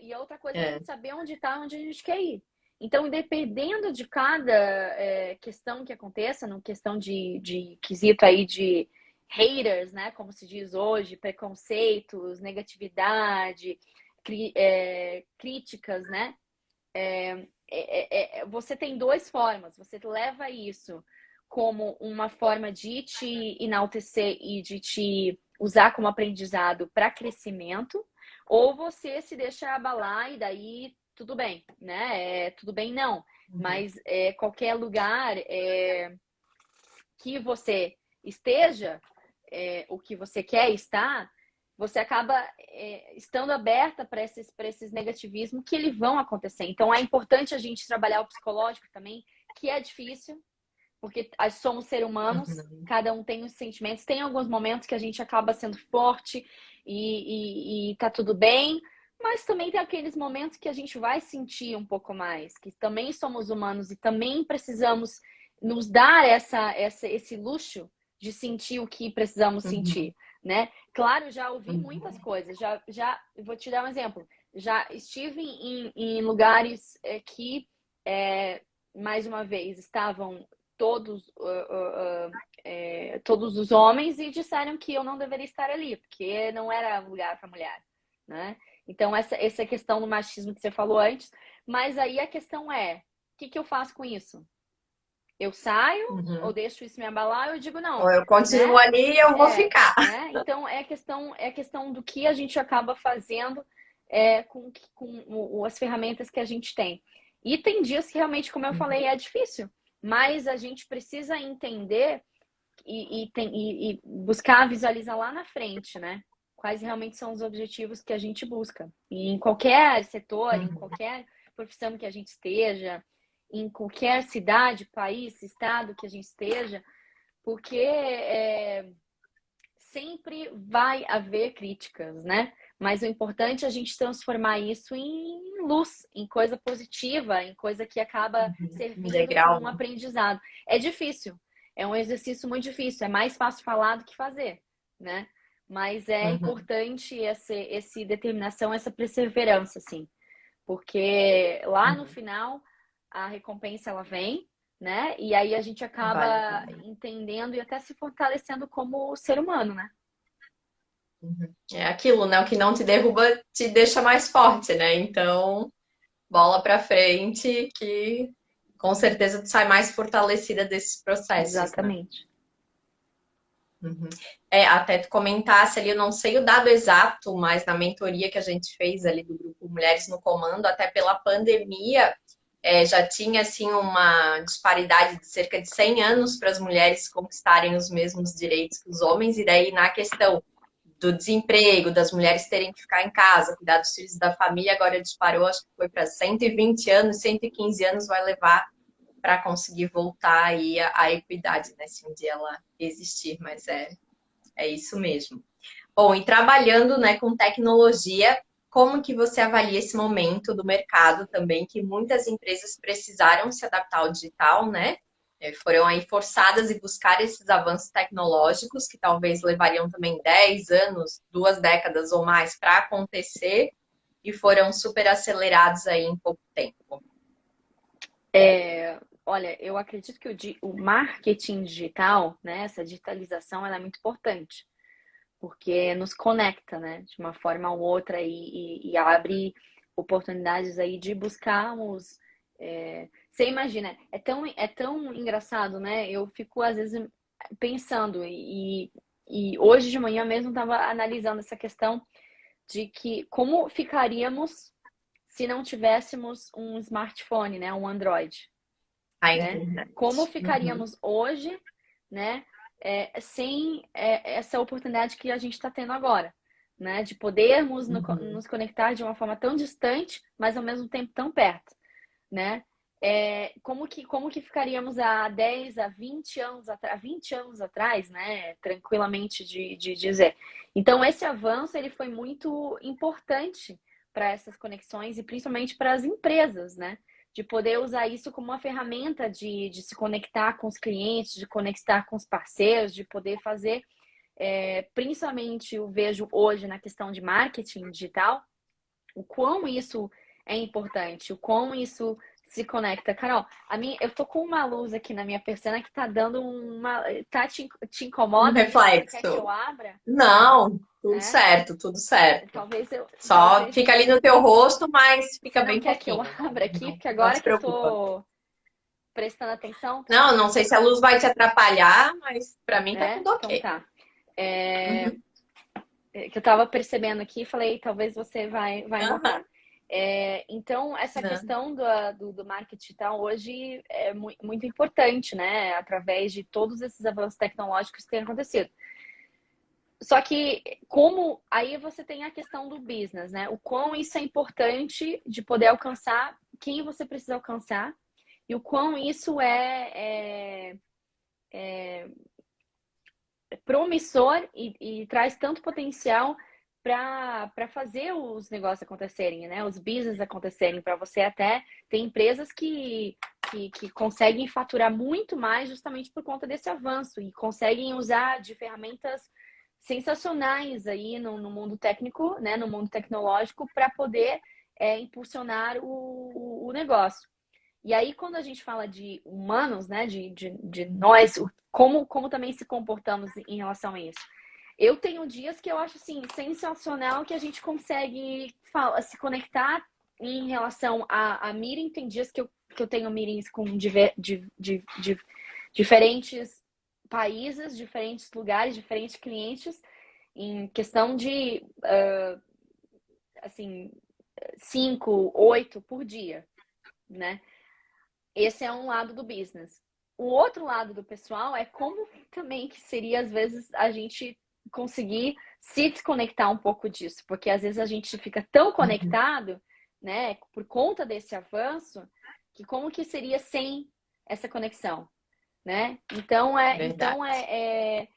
E a outra coisa é a É, gente saber onde está, onde a gente quer ir. Então, dependendo de cada questão que aconteça, no questão de quesito aí de haters, né? Como se diz hoje, preconceitos, negatividade, críticas, né? Você tem duas formas. Você leva isso como uma forma de te enaltecer e de te usar como aprendizado para crescimento, ou você se deixa abalar e daí tudo bem, né? Tudo bem não, uhum, mas qualquer lugar que você esteja, o que você quer estar, você acaba estando aberta para esses negativismos que eles vão acontecer. Então é importante a gente trabalhar o psicológico também, que é difícil, porque somos seres humanos, uhum, cada um tem os sentimentos, tem alguns momentos que a gente acaba sendo forte e tá tudo bem, mas também tem aqueles momentos que a gente vai sentir um pouco mais, que também somos humanos e também precisamos nos dar esse luxo de sentir o que precisamos uhum, sentir, né? Claro, já ouvi muitas uhum, coisas, vou te dar um exemplo, já estive em lugares que, mais uma vez, estavam todos, todos os homens e disseram que eu não deveria estar ali, porque não era lugar para mulher, né? Então, essa questão do machismo que você falou antes, mas aí a questão o que eu faço com isso? Eu saio ou uhum. deixo isso me abalar? Eu digo Ou não, eu continuo né? ali e eu vou ficar. Né? Então, é a questão do que a gente acaba fazendo com as ferramentas que a gente tem. E tem dias que realmente, como eu Uhum, falei, é difícil, mas a gente precisa entender e buscar visualizar lá na frente, né? Quais realmente são os objetivos que a gente busca. E em qualquer setor, em uhum, qualquer profissão que a gente esteja, em qualquer cidade, país, estado que a gente esteja, porque sempre vai haver críticas, né? Mas o importante é a gente transformar isso em luz, em coisa positiva, em coisa que acaba uhum. Um servindo como degrau, um né? aprendizado. É difícil, é um exercício muito difícil, é mais fácil falar do que fazer, né? Mas é Uhum, importante essa determinação, essa perseverança, assim, porque lá no uhum. final a recompensa ela vem, né? E aí a gente Vale a acaba pena. entendendo e até se fortalecendo como ser humano, né? Uhum. É aquilo, né? O que não te derruba te deixa mais forte, né? Então, bola pra frente, que com certeza tu sai mais fortalecida desses processos, né? Exatamente. Uhum. Até tu comentasse ali, eu não sei o dado exato, mas na mentoria que a gente fez ali do grupo Mulheres no Comando, até pela pandemia, já tinha assim uma disparidade de cerca de 100 anos para as mulheres conquistarem os mesmos direitos que os homens, e daí na questão do desemprego, das mulheres terem que ficar em casa, cuidar dos filhos da família, agora disparou, acho que foi para 120 anos, 115 anos vai levar para conseguir voltar aí a equidade, né, se um dia ela existir, mas é isso mesmo. Bom, e trabalhando, né, com tecnologia, como que você avalia esse momento do mercado também, que muitas empresas precisaram se adaptar ao digital, né? Foram aí forçadas a buscar esses avanços tecnológicos, que talvez levariam também 10 anos, 2 décadas ou mais para acontecer, e foram super acelerados aí em pouco tempo. Olha, eu acredito que o marketing digital, né, essa digitalização, ela é muito importante, porque nos conecta, né, de uma forma ou outra e abre oportunidades aí de buscarmos. Você imagina, é tão engraçado, né? Eu fico às vezes pensando e hoje de manhã mesmo estava analisando essa questão de que como ficaríamos se não tivéssemos um smartphone, né, um Android, A né? internet. Como Uhum, ficaríamos hoje né? Sem essa oportunidade que a gente está tendo agora, né? De podermos Uhum. nos conectar de uma forma tão distante, mas ao mesmo tempo tão perto, né? Como que ficaríamos há 10 a 20 anos, 20 anos atrás, né? Tranquilamente de dizer. Então, esse avanço ele foi muito importante para essas conexões e principalmente para as empresas, né? De poder usar isso como uma ferramenta de se conectar com os clientes, de conectar com os parceiros, de poder fazer, principalmente eu vejo hoje na questão de marketing digital, o quão isso é importante, o quão isso se conecta. Carol, eu tô com uma luz aqui na minha persiana que tá dando uma. Te Um incomoda isso? Você quer que eu reflexo. abra? Não, tudo É? certo, tudo certo. Talvez eu. Só Talvez. fica ali no teu rosto, mas fica Você não bem quer que eu pouquinho. abra aqui? Não, Porque não agora se que eu preocupa. tô prestando atenção, Não, não sei se a luz vai te atrapalhar, mas pra mim tá tudo Então ok. tá. É, Uhum. que eu tava percebendo aqui, falei, talvez você vai Aham. notar. Então, essa Não. questão do marketing digital hoje é muito importante, né? Através de todos esses avanços tecnológicos que têm acontecido. Só que, como aí você tem a questão do business, né? O quão isso é importante de poder alcançar quem você precisa alcançar e o quão isso é promissor e traz tanto potencial para fazer os negócios acontecerem, né? Os business acontecerem, para você até ter empresas que conseguem faturar muito mais justamente por conta desse avanço e conseguem usar de ferramentas sensacionais aí no mundo técnico, né? No mundo tecnológico para poder impulsionar o negócio. E aí, quando a gente fala de humanos, né, de nós, como também se comportamos em relação a isso. Eu tenho dias que eu acho, assim, sensacional que a gente consegue se conectar em relação a meeting. Tem dias que eu tenho meetings com diferentes países, diferentes lugares, diferentes clientes, em questão de, assim, 5, 8 por dia, né? Esse é um lado do business. O outro lado do pessoal é como também que seria, às vezes, a gente conseguir se desconectar um pouco disso, porque às vezes a gente fica tão Uhum. conectado, né, por conta desse avanço, que como que seria sem essa conexão? Né? Então Verdade.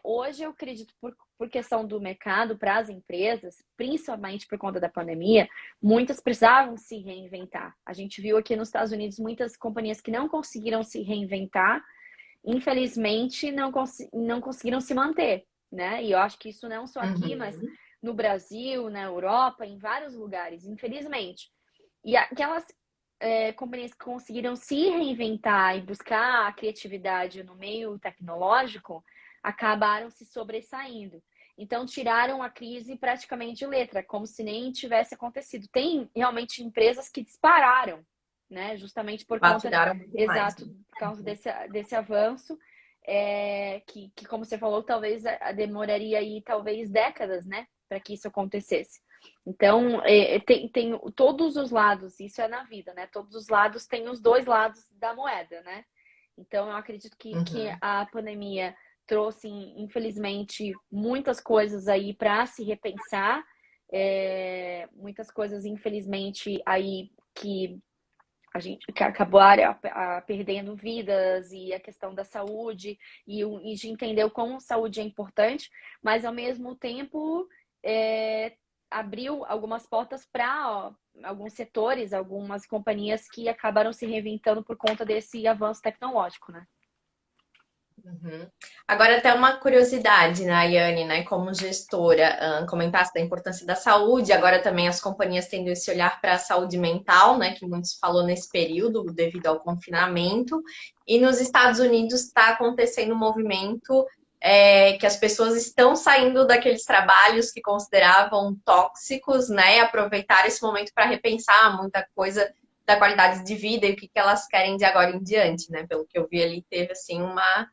hoje eu acredito por questão do mercado para as empresas, principalmente por conta da pandemia, muitas precisavam se reinventar. A gente viu aqui nos Estados Unidos muitas companhias que não conseguiram se reinventar, infelizmente não conseguiram se manter, né? E eu acho que isso não só aqui, mas Uhum. no Brasil, na Europa, em vários lugares, infelizmente. E aquelas companhias que conseguiram se reinventar e buscar a criatividade no meio tecnológico acabaram se sobressaindo. Então, tiraram a crise praticamente de letra, como se nem tivesse acontecido. Tem realmente empresas que dispararam, né? Justamente por conta, Faturaram muito mais, exato, né? por causa Uhum. desse avanço, que, como você falou, talvez demoraria aí, talvez décadas, né? Para que isso acontecesse. Então, tem todos os lados, isso é na vida, né? Todos os lados têm os dois lados da moeda, né? Então, eu acredito que Uhum. a pandemia trouxe, infelizmente, muitas coisas aí para se repensar, muitas coisas, infelizmente, aí que a gente que acabaram perdendo vidas e a questão da saúde e de entender o quão saúde é importante, mas ao mesmo tempo abriu algumas portas para alguns setores, algumas companhias que acabaram se reinventando por conta desse avanço tecnológico, né? Uhum. Agora, até uma curiosidade, né, Ayane, né, como gestora, comentasse da importância da saúde, agora também as companhias tendo esse olhar para a saúde mental, né, que muitos falou nesse período, devido ao confinamento, e nos Estados Unidos está acontecendo um movimento que as pessoas estão saindo daqueles trabalhos que consideravam tóxicos, né, e aproveitar esse momento para repensar muita coisa da qualidade de vida e o que elas querem de agora em diante, né, pelo que eu vi ali, teve, assim, uma,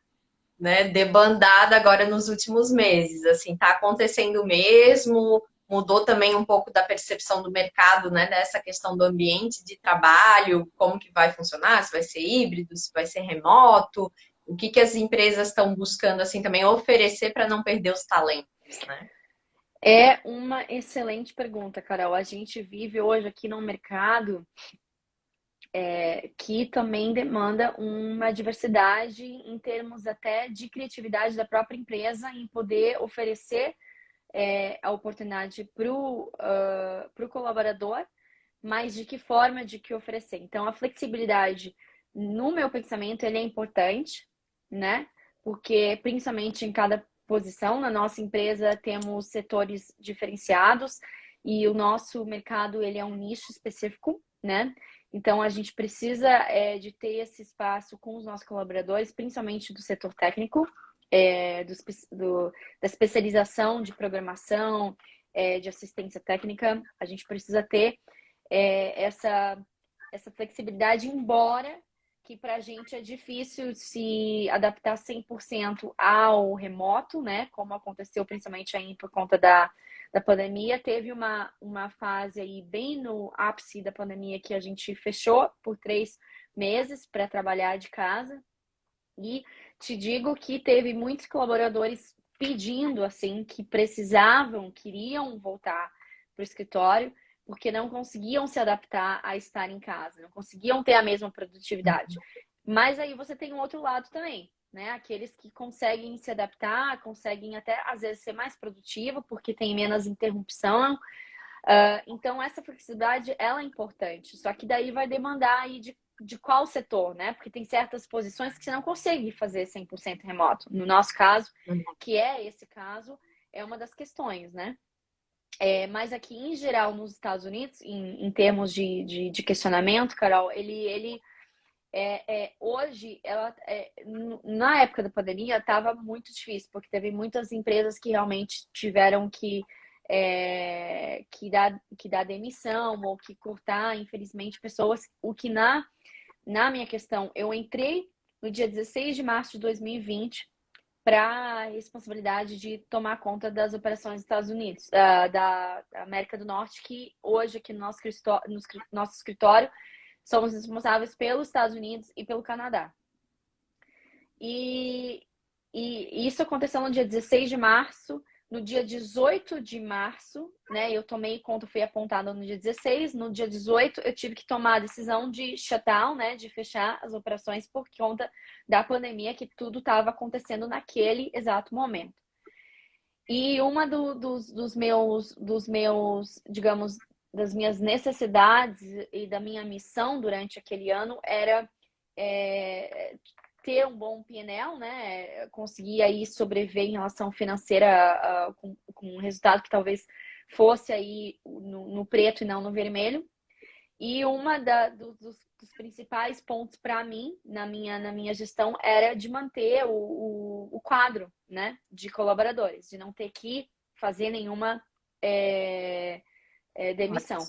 né, debandada agora nos últimos meses. Assim, tá acontecendo mesmo, mudou também um pouco da percepção do mercado, né, dessa questão do ambiente de trabalho, como que vai funcionar, se vai ser híbrido, se vai ser remoto. o que que as empresas estão buscando assim também oferecer para não perder os talentos, né? É uma excelente pergunta, Carol. A gente vive hoje aqui num mercado que também demanda uma diversidade em termos até de criatividade da própria empresa em poder oferecer a oportunidade para o colaborador, mas de que forma, de que oferecer. Então, a flexibilidade, no meu pensamento, ele é importante, né? Porque, principalmente em cada posição, na nossa empresa temos setores diferenciados e o nosso mercado, ele é um nicho específico, né? Então, a gente precisa de ter esse espaço com os nossos colaboradores, principalmente do setor técnico, da especialização de programação, de assistência técnica. A gente precisa ter essa flexibilidade, embora que para a gente é difícil se adaptar 100% ao remoto, né? Como aconteceu principalmente aí por conta da pandemia. Teve uma fase aí bem no ápice da pandemia que a gente fechou por 3 meses para trabalhar de casa. E te digo que teve muitos colaboradores pedindo, assim, que precisavam, queriam voltar para o escritório, porque não conseguiam se adaptar a estar em casa, não conseguiam ter a mesma produtividade. Mas aí você tem um outro lado também, né? Aqueles que conseguem se adaptar, conseguem até às vezes ser mais produtivo, porque tem menos interrupção. Então, essa flexibilidade, ela é importante. Só que daí vai demandar aí de qual setor, né? Porque tem certas posições que você não consegue fazer 100% remoto. No nosso caso, que é esse caso, é uma das questões, né? Mas aqui, em geral, nos Estados Unidos, em termos de questionamento, Carol, ele hoje, na época da pandemia, estava muito difícil, porque teve muitas empresas que realmente tiveram que dar demissão ou que cortar, infelizmente, pessoas. O que na minha questão, eu entrei no dia 16 de março de 2020 para a responsabilidade de tomar conta das operações dos Estados Unidos, da América do Norte, que hoje aqui no nosso escritório somos responsáveis pelos Estados Unidos e pelo Canadá. E isso aconteceu no dia 16 de março. No dia 18 de março, né? Eu tomei conta, fui apontada no dia 16. No dia 18, eu tive que tomar a decisão de shutdown, né? De fechar as operações por conta da pandemia, que tudo estava acontecendo naquele exato momento. E uma dos meus, digamos, das minhas necessidades e da minha missão durante aquele ano era ter um bom P&L, né? Conseguir aí sobreviver em relação financeira com um resultado que talvez fosse aí no preto e não no vermelho. E uma dos principais pontos para mim, na minha gestão, era de manter o quadro, né, de colaboradores, de não ter que fazer nenhuma demissão.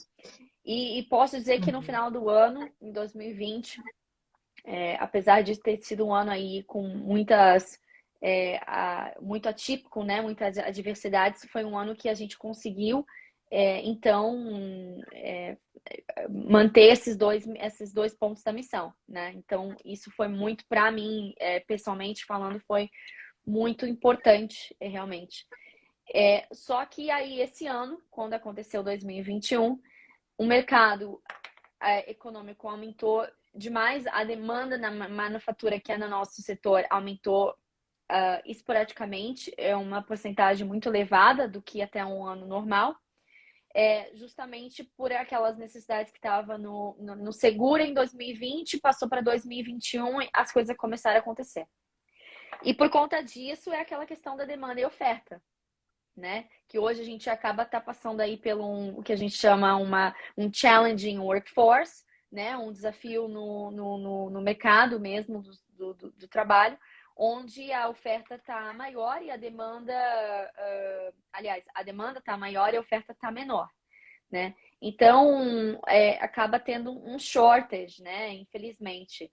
E posso dizer que no final do ano, em 2020, apesar de ter sido um ano aí com muito atípico, né, muitas adversidades, foi um ano que a gente conseguiu, então, manter esses dois pontos da missão, né? Então, isso foi muito para mim, pessoalmente falando, foi muito importante, realmente. Só que aí, esse ano, quando aconteceu 2021, o mercado econômico aumentou demais, a demanda na manufatura, que é no nosso setor, aumentou esporadicamente, é uma porcentagem muito elevada do que até um ano normal. Justamente por aquelas necessidades que estava no seguro em 2020, passou para 2021 e as coisas começaram a acontecer. E por conta disso é aquela questão da demanda e oferta, né? Que hoje a gente acaba passando aí pelo o que a gente chama um challenging workforce, né? Um desafio no mercado mesmo do trabalho, onde a oferta está maior e a demanda, aliás, a demanda está maior e a oferta está menor, né? Então, acaba tendo um shortage, né? Infelizmente.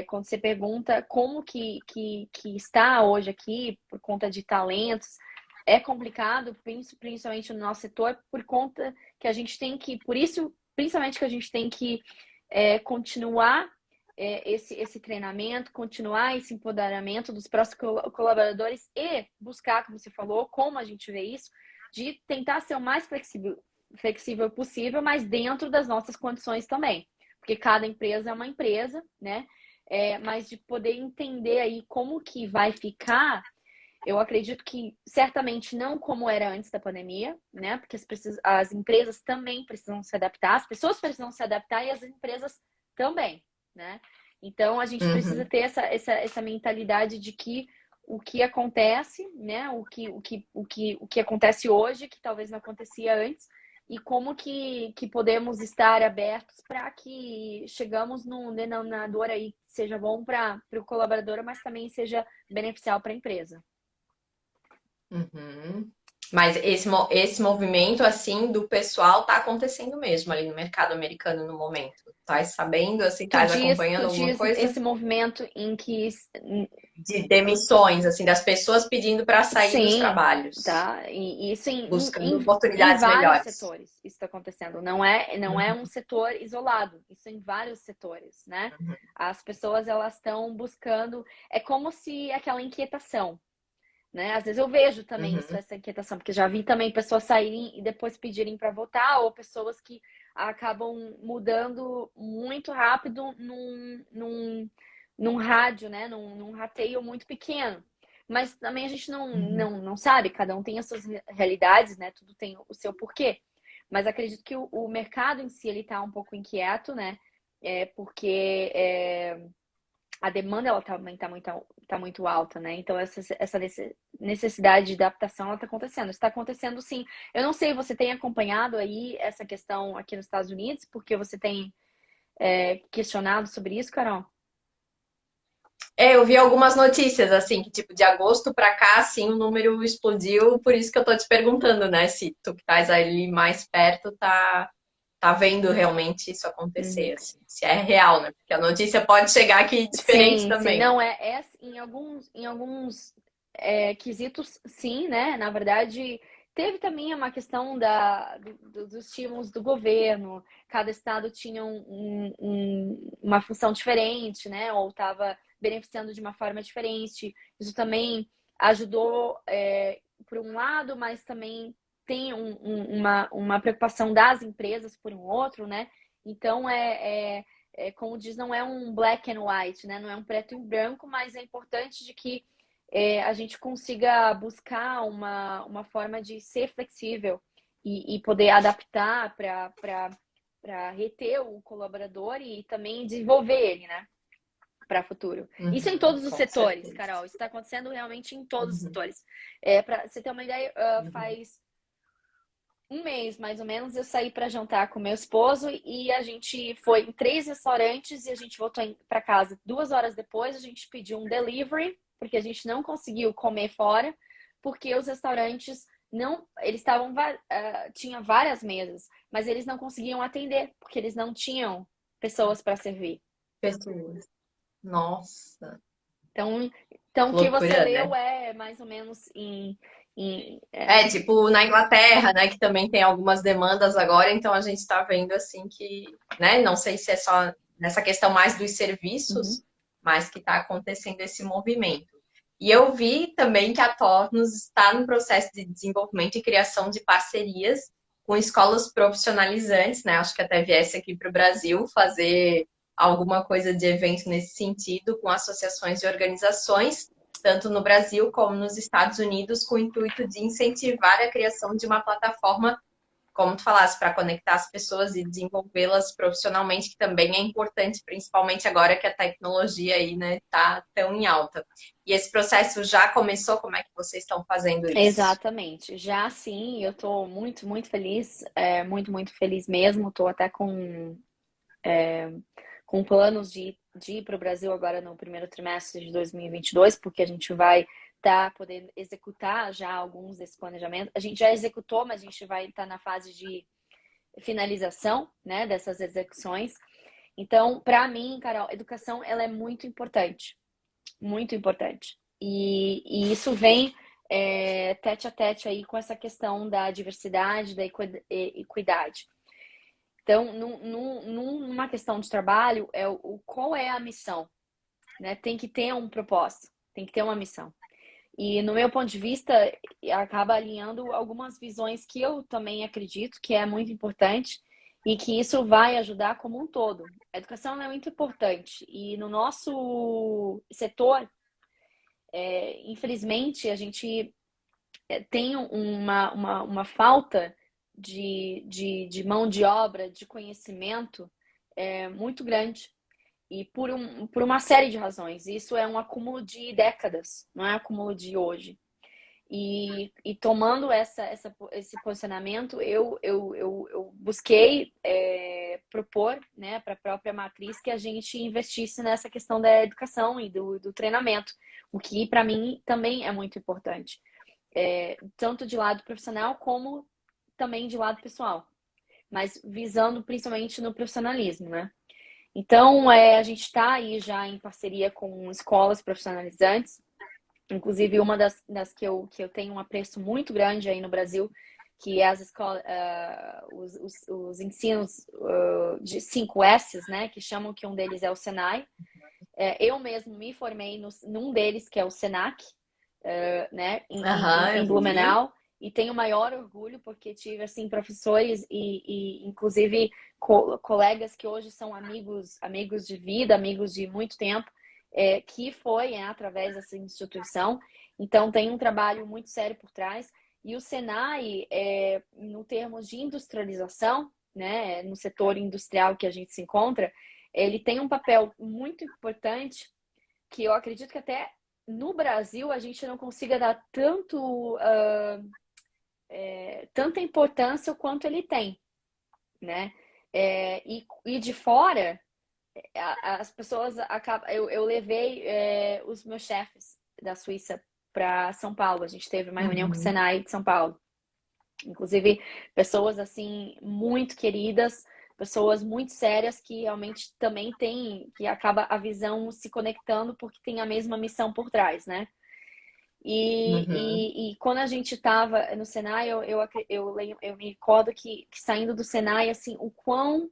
Quando você pergunta como que está hoje aqui, por conta de talentos, é complicado, principalmente no nosso setor, por conta que a gente tem que, por isso, principalmente que a gente tem que continuar esse treinamento, continuar esse empoderamento dos próximos colaboradores e buscar, como você falou, como a gente vê isso, de tentar ser o mais flexível possível, mas dentro das nossas condições também. Porque cada empresa é uma empresa, né? Mas de poder entender aí como que vai ficar, eu acredito que certamente não como era antes da pandemia, né? Porque as empresas também precisam se adaptar, as pessoas precisam se adaptar e as empresas também, né? Então a gente precisa Uhum. ter essa mentalidade de que o que acontece, né? O que acontece hoje, que talvez não acontecia antes, e como que podemos estar abertos para que chegamos no denominador aí que seja bom para o colaborador, mas também seja beneficial para a empresa. Uhum. Mas esse movimento, assim, do pessoal tá acontecendo mesmo ali no mercado americano no momento. Tá sabendo, assim, tá Tu acompanhando alguma diz coisa? esse movimento em que De demissões, assim, das pessoas pedindo para sair dos sim, trabalhos, tá? E isso buscando em oportunidades vários melhores. setores isso está acontecendo. Não é um setor isolado, isso é em vários setores, né? Uhum, As pessoas elas estão buscando, é como se aquela inquietação, né? Às vezes eu vejo também isso, uhum, essa inquietação, porque já vi também pessoas saírem e depois pedirem para votar, ou pessoas que acabam mudando muito rápido num rádio, né? Num rateio muito pequeno. Mas também a gente uhum, não sabe, cada um tem as suas realidades, né? Tudo tem o seu porquê. Mas acredito que o mercado em si ele está um pouco inquieto, né? Porque a demanda ela também tá muito alta, né? Então essa necessidade de adaptação ela tá acontecendo. Está acontecendo sim. Eu não sei, você tem acompanhado aí essa questão aqui nos Estados Unidos, porque você tem questionado sobre isso, Carol? Eu vi algumas notícias, assim, que tipo, de agosto pra cá, assim, o número explodiu, por isso que eu tô te perguntando, né, se tu que estás ali mais perto tá vendo realmente isso acontecer, Uhum. assim, se é real, né, porque a notícia pode chegar aqui diferente Sim, também. não em alguns quesitos, sim, né? Na verdade, teve também uma questão dos estímulos do governo. Cada estado tinha uma função diferente, né? Ou estava beneficiando de uma forma diferente. Isso também ajudou, por um lado, mas também tem uma preocupação das empresas por um outro, né? Então, como diz, não é um black and white, né? Não é um preto e branco, mas é importante de que a gente consiga buscar uma forma de ser flexível e poder adaptar para reter o colaborador e também desenvolver ele, né? Para o futuro. Isso em Uhum, todos os com setores, certeza. Carol. Isso está acontecendo realmente em todos os Uhum, setores. Para você ter uma ideia, uhum. faz um mês, mais ou menos, eu saí para jantar com meu esposo e a gente foi em 3 restaurantes e a gente voltou para casa 2 horas depois. A gente pediu um delivery, porque a gente não conseguiu comer fora, porque os restaurantes não. Eles tinha várias mesas, mas eles não conseguiam atender, porque eles não tinham pessoas para servir. Pessoas. Nossa, Então, que o que você loucura, leu né? é mais ou menos em É, tipo, na Inglaterra, né, que também tem algumas demandas agora, então a gente está vendo assim que, né, não sei se é só nessa questão mais dos Uhum. serviços, mas que está acontecendo esse movimento. E eu vi também que a Tornos está no processo de desenvolvimento e criação de parcerias com escolas profissionalizantes, né? Acho que até viesse aqui para o Brasil fazer alguma coisa de evento nesse sentido, com associações e organizações tanto no Brasil como nos Estados Unidos, com o intuito de incentivar a criação de uma plataforma, como tu falaste, para conectar as pessoas e desenvolvê-las profissionalmente, que também é importante, principalmente agora que a tecnologia aí, né, tá tão em alta. E esse processo já começou? Como é que vocês estão fazendo isso? Exatamente. Já sim, eu tô muito, muito feliz, muito feliz mesmo. Tô até com planos de ir para o Brasil agora no primeiro trimestre de 2022, porque a gente vai estar podendo executar já alguns desses planejamentos. A gente já executou, mas a gente vai estar na fase de finalização, né, dessas execuções. Então, para mim, Carol, educação ela é muito importante, muito importante. E isso vem tete a tete aí com essa questão da diversidade, da equidade. Então, numa questão de trabalho, qual é a missão, né? Tem que ter um propósito, tem que ter uma missão. E no meu ponto de vista, acaba alinhando algumas visões que eu também acredito que é muito importante e que isso vai ajudar como um todo. A educação é muito importante e no nosso setor, infelizmente, a gente tem uma falta de mão de obra, de conhecimento muito grande. E por uma série de razões. Isso é um acúmulo de décadas, não é um acúmulo de hoje. E tomando esse posicionamento, eu busquei propor, né, para a própria matriz que a gente investisse nessa questão da educação e do treinamento, o que para mim também é muito importante, tanto de lado profissional como também de lado pessoal, mas visando principalmente no profissionalismo, né? Então, a gente está aí já em parceria com escolas profissionalizantes, inclusive uma das que eu tenho um apreço muito grande aí no Brasil, que é as escolas, os ensinos de 5 S's, né, que chamam, que um deles é o Senai. Eu mesmo me formei num deles, que é o Senac, né, Aham, em eu vi. Blumenau, e tenho o maior orgulho porque tive assim professores e inclusive colegas que hoje são amigos de vida, amigos de muito tempo, que foi através dessa instituição. Então tem um trabalho muito sério por trás. E o Senai, no termos de industrialização, né, no setor industrial que a gente se encontra, ele tem um papel muito importante que eu acredito que até no Brasil a gente não consiga dar tanta importância o quanto ele tem, né? E de fora, as pessoas acabam. Eu levei os meus chefes da Suíça para São Paulo. A gente teve uma reunião com o Uhum. Senai de São Paulo. Inclusive, pessoas assim, muito queridas, pessoas muito sérias que realmente também têm, que acaba a visão se conectando porque tem a mesma missão por trás, né? Uhum. E quando a gente estava no Senai, eu me recordo que saindo do Senai, assim, o quão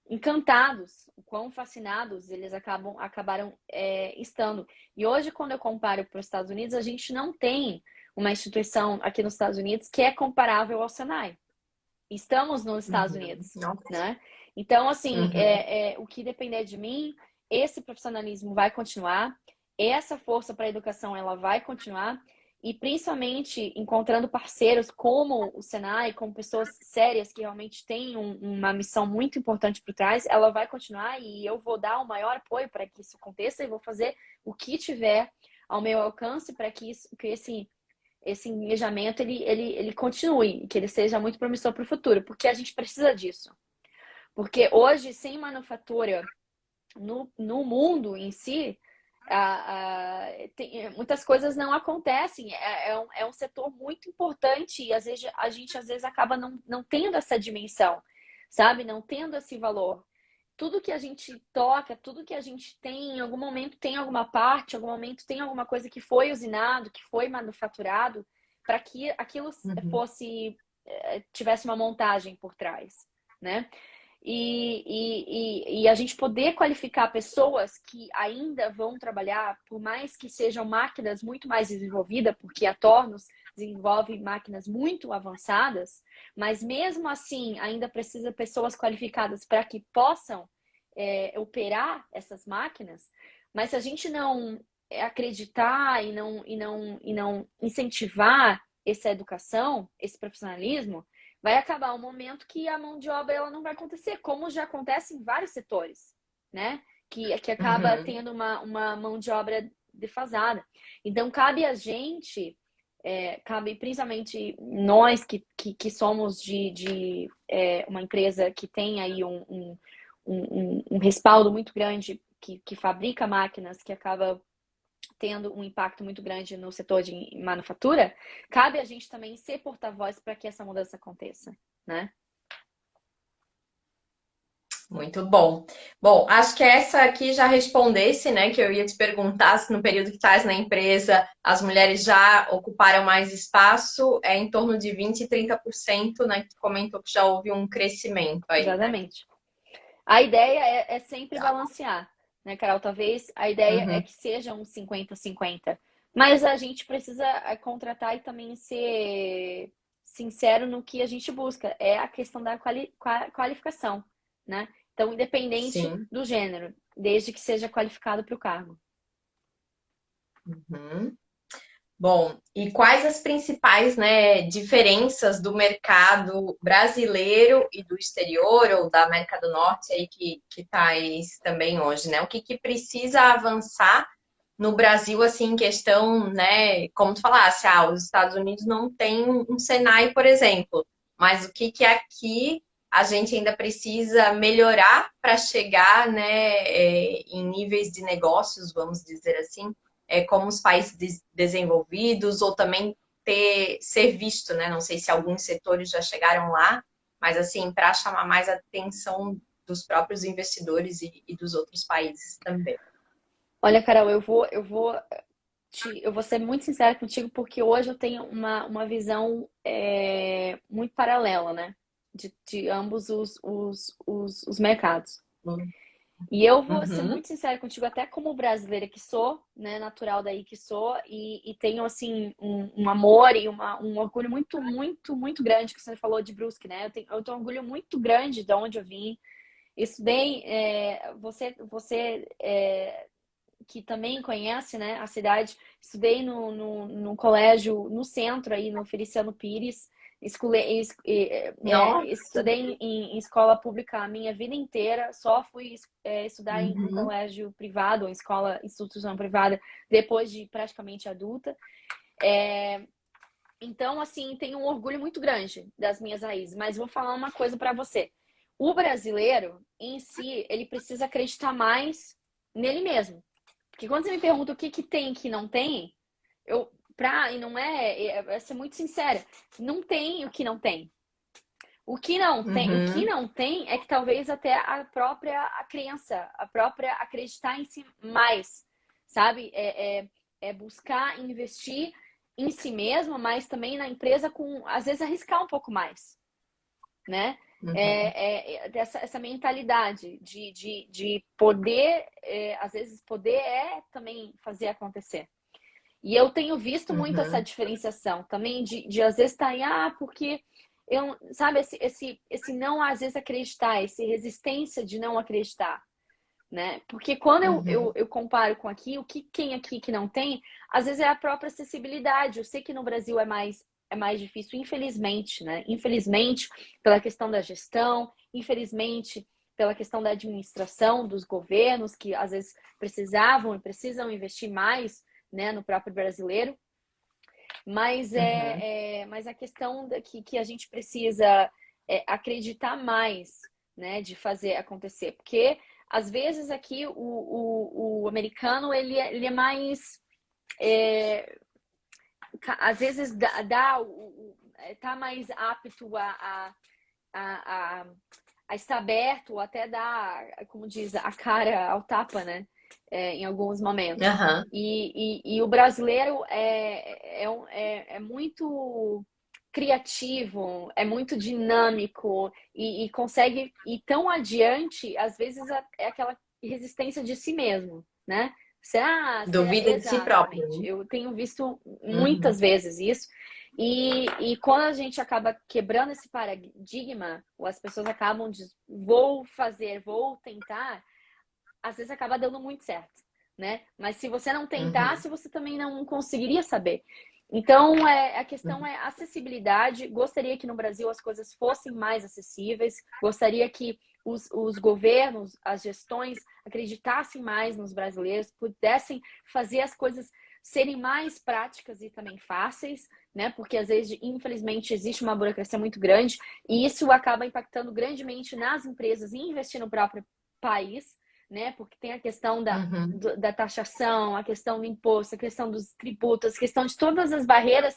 encantados, o quão fascinados eles acabaram estando. E hoje, quando eu comparo para os Estados Unidos, a gente não tem uma instituição aqui nos Estados Unidos que é comparável ao Senai. Estamos nos Estados Uhum. Unidos, Nossa. né? Então, assim, Uhum. o que depender de mim, esse profissionalismo vai continuar, essa força para a educação ela vai continuar, e principalmente encontrando parceiros como o Senai, como pessoas sérias que realmente têm uma missão muito importante por trás, ela vai continuar e eu vou dar o maior apoio para que isso aconteça e vou fazer o que tiver ao meu alcance para que esse engajamento ele continue, que ele seja muito promissor para o futuro, porque a gente precisa disso. Porque hoje, sem manufatura no mundo em si, muitas coisas não acontecem. É um setor muito importante e às vezes, a gente às vezes acaba não tendo essa dimensão, sabe? Não tendo esse valor. Tudo que a gente toca, tudo que a gente tem, em algum momento tem alguma parte, em algum momento tem alguma coisa que foi usinado, que foi manufaturado, para que aquilo Uhum. fosse, tivesse uma montagem por trás, né? E a gente poder qualificar pessoas que ainda vão trabalhar, por mais que sejam máquinas muito mais desenvolvidas, porque a Tornos desenvolve máquinas muito avançadas, mas mesmo assim ainda precisa pessoas qualificadas para que possam operar essas máquinas. Mas se a gente não acreditar e não incentivar essa educação, esse profissionalismo, vai acabar um momento que a mão de obra ela não vai acontecer, como já acontece em vários setores, né? Que acaba Uhum. tendo uma mão de obra defasada. Então, cabe a gente, cabe principalmente nós que somos de uma empresa que tem aí um respaldo muito grande, que fabrica máquinas, que acaba tendo um impacto muito grande no setor de manufatura, cabe a gente também ser porta-voz para que essa mudança aconteça, né? Muito bom. Bom, acho que essa aqui já respondesse, né? Que eu ia te perguntar se no período que estás na empresa as mulheres já ocuparam mais espaço, é em torno de 20 e 30%, né? Que tu comentou que já houve um crescimento aí, né? Exatamente. A ideia é sempre balancear, né, Carol? Talvez a ideia é Uhum, que seja um 50-50. Mas a gente precisa contratar e também ser sincero no que a gente busca. É a questão da qualificação, né? Então, independente sim. do gênero, desde que seja qualificado para o cargo. Uhum. Bom, e quais as principais, né, diferenças do mercado brasileiro e do exterior, ou da América do Norte aí que tais também hoje, né? O que que precisa avançar no Brasil, assim, em questão, né, como tu falasse, os Estados Unidos não tem um Senai, por exemplo, mas o que que aqui a gente ainda precisa melhorar para chegar, né, em níveis de negócios, vamos dizer assim, como os países desenvolvidos, ou também ser visto, né? Não sei se alguns setores já chegaram lá, mas assim, para chamar mais a atenção dos próprios investidores e dos outros países também. Olha, Carol, eu vou ser muito sincera contigo, porque hoje eu tenho uma visão muito paralela, né? De ambos os mercados. E eu vou ser Uhum, muito sincera contigo, até como brasileira que sou, né? Natural daí que sou, e tenho, assim, um amor e um orgulho muito, muito, muito grande, que você falou de Brusque, né? Eu tenho um orgulho muito grande de onde eu vim. Estudei, você que também conhece, né, a cidade. Estudei no colégio, no centro aí, no Feliciano Pires. nossa. Estudei em escola pública a minha vida inteira. Só fui estudar em Uhum, colégio privado, ou escola, instituição privada, depois de praticamente adulta. Então, assim, tenho um orgulho muito grande das minhas raízes. Mas vou falar uma coisa para você. O brasileiro, em si, ele precisa acreditar mais nele mesmo. Porque quando você me pergunta o que que tem e que não tem, e não é ser muito sincera, não tem o que não tem. O que uhum, não tem é que talvez até a própria a crença, a própria acreditar em si mais, sabe? É buscar investir em si mesmo, mas também na empresa com, às vezes, arriscar um pouco mais, né? uhum, Essa mentalidade de poder, às vezes poder é também fazer acontecer. E eu tenho visto muito essa uhum, diferenciação também de às vezes estar em, porque eu, sabe, esse não às vezes acreditar, essa resistência de não acreditar, né? Porque quando uhum, eu comparo com aqui, o que tem aqui que não tem, às vezes é a própria acessibilidade. Eu sei que no Brasil é mais difícil, infelizmente, né? Infelizmente, pela questão da gestão, infelizmente, pela questão da administração dos governos, que às vezes precisavam e precisam investir mais, né, no próprio brasileiro. uhum, Mas a questão que a gente precisa acreditar mais, né, de fazer acontecer. Porque, às vezes, aqui o americano, ele é mais... é, às vezes, tá mais apto a, a, a estar aberto, ou até dar, como diz, a cara ao tapa, né? Em alguns momentos. aham, E o brasileiro é muito criativo, é muito dinâmico e consegue ir tão adiante, às vezes é aquela resistência de si mesmo, né? Será? duvida de si próprio, Exatamente. né? Eu tenho visto muitas Uhum, vezes isso. E quando a gente acaba quebrando esse paradigma, ou as pessoas acabam de vou fazer, vou tentar, às vezes acaba dando muito certo, né? Mas se você não uhum, tentasse, você também não conseguiria saber. Então, a questão uhum, é acessibilidade. Gostaria que no Brasil as coisas fossem mais acessíveis. Gostaria que os governos, as gestões acreditassem mais nos brasileiros, pudessem fazer as coisas serem mais práticas e também fáceis, né? Porque às vezes, infelizmente, existe uma burocracia muito grande e isso acaba impactando grandemente nas empresas em investir no próprio país, né? Porque tem a questão uhum, da taxação, a questão do imposto, a questão dos tributos, a questão de todas as barreiras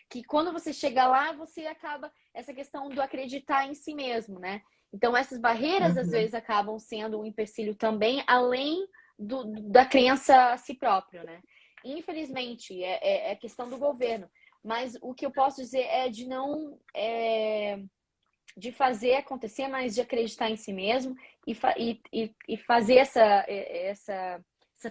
que quando você chega lá, você acaba essa questão do acreditar em si mesmo, né? Então, essas barreiras, às Uhum. vezes, acabam sendo um empecilho também, além da crença a si próprio, né? Infelizmente, é questão do governo. Mas o que eu posso dizer é de não de fazer acontecer, mas de acreditar em si mesmo e fazer essa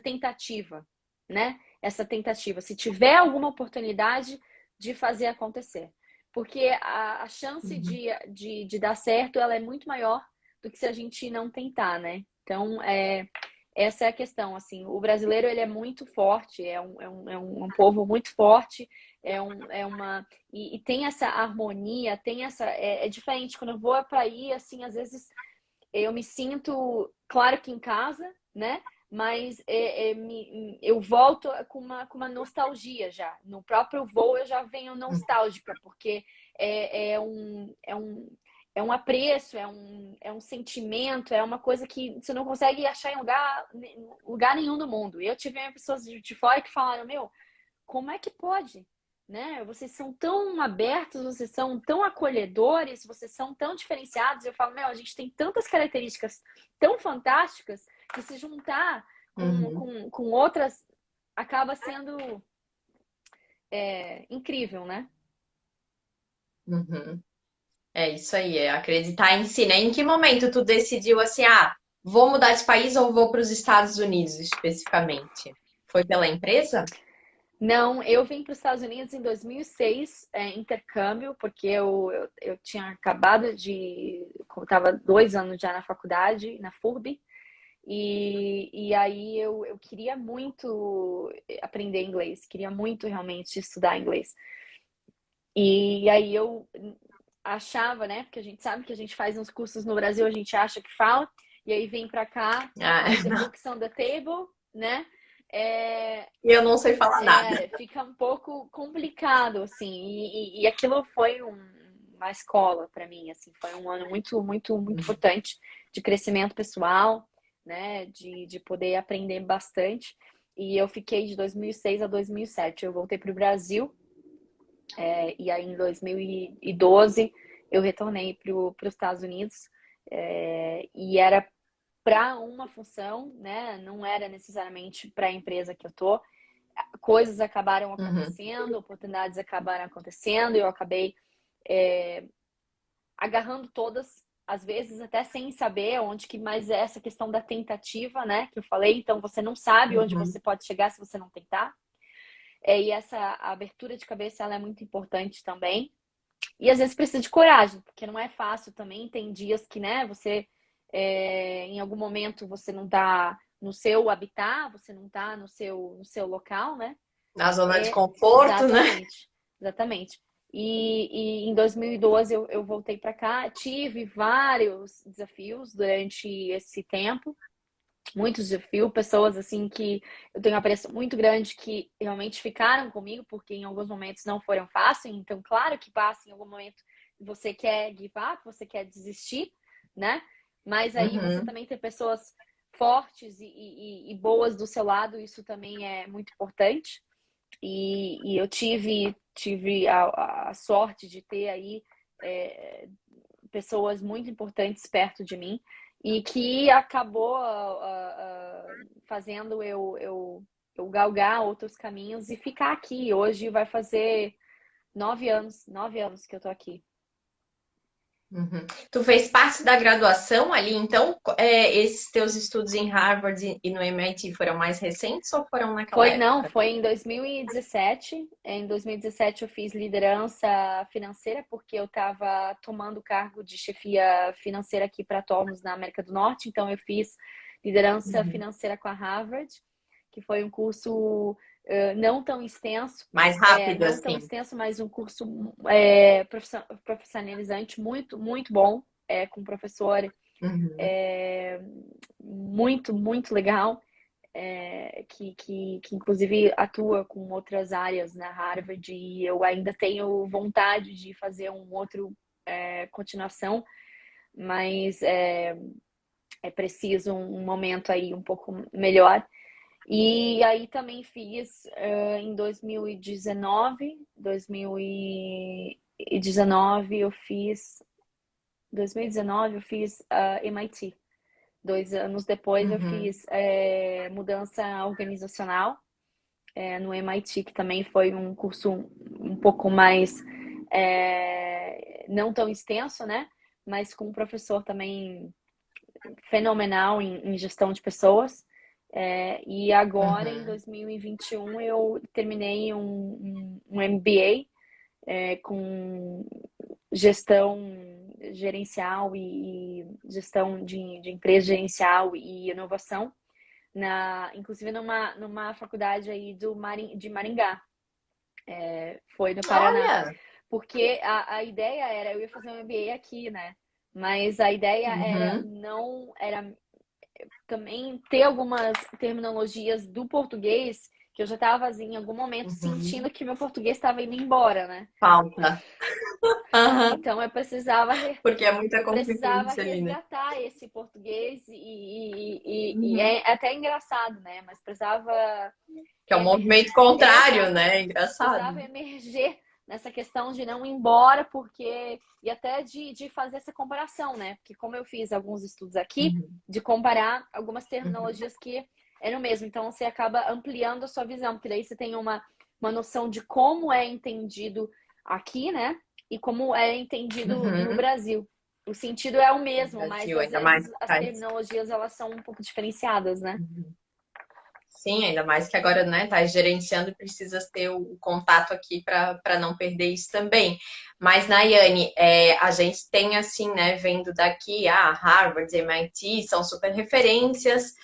tentativa, né? Essa tentativa. Se tiver alguma oportunidade de fazer acontecer. Porque a chance Uhum. de dar certo ela é muito maior do que se a gente não tentar, né? Então, essa é a questão. Assim, o brasileiro ele é muito forte, é um povo muito forte, e tem essa harmonia, tem essa. É diferente. Quando eu vou para aí, assim, às vezes eu me sinto, claro que em casa, né? Mas eu volto com uma nostalgia já. No próprio voo eu já venho nostálgica, porque é um apreço, é um sentimento, é uma coisa que você não consegue achar em lugar nenhum do mundo. E eu tive pessoas de fora que falaram, meu, como é que pode? Né? Vocês são tão abertos, vocês são tão acolhedores, vocês são tão diferenciados. Eu falo, meu, a gente tem tantas características tão fantásticas que se juntar Uhum. com outras acaba sendo incrível, né? Uhum. É isso aí, é acreditar em si, né? Em que momento tu decidiu assim, ah, vou mudar de país ou vou para os Estados Unidos especificamente? Foi pela empresa? Não, eu vim para os Estados Unidos em 2006, intercâmbio, porque eu tinha acabado de. Estava 2 anos já na faculdade, na FURB, e aí eu queria muito aprender inglês, queria muito realmente estudar inglês. E aí eu achava, né? Porque a gente sabe que a gente faz uns cursos no Brasil, a gente acha que fala, e aí vem para cá, Ah, aí the books on the table, né? É, e eu não sei falar nada. fica um pouco complicado, assim, e aquilo foi uma escola para mim, assim, foi um ano muito, muito, muito importante de crescimento pessoal, né, de poder aprender bastante. E eu fiquei de 2006 a 2007. Eu voltei para o Brasil, e aí em 2012 eu retornei para os Estados Unidos, e era para uma função, né? Não era necessariamente para a empresa que eu tô. Coisas acabaram Uhum, acontecendo, oportunidades acabaram acontecendo, e eu acabei é, agarrando todas, às vezes até sem saber onde que, mas é essa questão da tentativa, né? Que eu falei, então você não sabe onde uhum, você pode chegar se você não tentar. E essa abertura de cabeça ela é muito importante também. E às vezes precisa de coragem, porque não é fácil também. Tem dias que, né, você em algum momento você não tá no seu habitat, você não tá no seu local, né? na zona de É, conforto, né? exatamente, exatamente. E em 2012 eu voltei para cá, tive vários desafios durante esse tempo, muitos desafios, pessoas assim que eu tenho um apreço muito grande que realmente ficaram comigo, porque em alguns momentos não foram fáceis, então claro que passa em algum momento você quer give up, você quer desistir, né? Mas aí você Uhum, também tem pessoas fortes e boas do seu lado, isso também é muito importante. E eu tive a sorte de ter aí é, pessoas muito importantes perto de mim e que acabou fazendo eu galgar outros caminhos e ficar aqui. Hoje vai fazer 9 anos que eu tô aqui. uhum. Tu fez parte da graduação ali, então, esses teus estudos em Harvard e no MIT foram mais recentes ou foram naquela Não, época? foi em 2017. Em 2017 eu fiz liderança financeira porque eu estava tomando cargo de chefia financeira aqui para Tornos na América do Norte. Então eu fiz liderança Uhum. financeira com a Harvard, que foi um curso não tão extenso, Mais rápido, não tão assim. extenso, mas um curso profissionalizante, muito, muito bom, com um professor Uhum. muito, muito legal que inclusive atua com outras áreas na Harvard e eu ainda tenho vontade de fazer um outro continuação, mas é preciso um momento aí um pouco melhor. E aí também fiz em 2019 eu fiz 2019 eu fiz MIT. 2 anos depois eu Uhum. fiz mudança organizacional no MIT, que também foi um curso um pouco mais não tão extenso, né? Mas com um professor também fenomenal em gestão de pessoas. E agora, em Uhum. 2021, eu terminei um MBA com gestão gerencial e gestão de empresa gerencial e inovação, inclusive numa faculdade aí de Maringá, foi no Paraná. Olha! Porque a ideia era, eu ia fazer um MBA aqui, né? Mas a ideia era Uhum. não, era também ter algumas terminologias do português que eu já estava assim, em algum momento Uhum. sentindo que meu português estava indo embora, né? Falta. Aham. Então Porque é muita eu precisava confluência ali, né? resgatar esse português e Uhum. é até engraçado, né? Mas Que é um movimento emergir, contrário, né? exatamente, Engraçado. precisava emerger nessa questão de não ir embora, porque e até de fazer essa comparação, né? Porque como eu fiz alguns estudos aqui, Uhum. de comparar algumas Uhum. terminologias que eram o mesmo. Então você acaba ampliando a sua visão, porque daí você tem uma noção de como é entendido aqui, né? E como é entendido no Uhum. Brasil. O sentido é o No mesmo, mas Brasil, às ainda mais vezes que as faz. terminologias elas são um pouco diferenciadas, né? Uhum. Sim, ainda mais que agora, né, tá gerenciando e precisa ter o contato aqui para não perder isso também. Mas, Nayane, a gente tem assim, né, vendo daqui, Harvard, MIT, são super referências.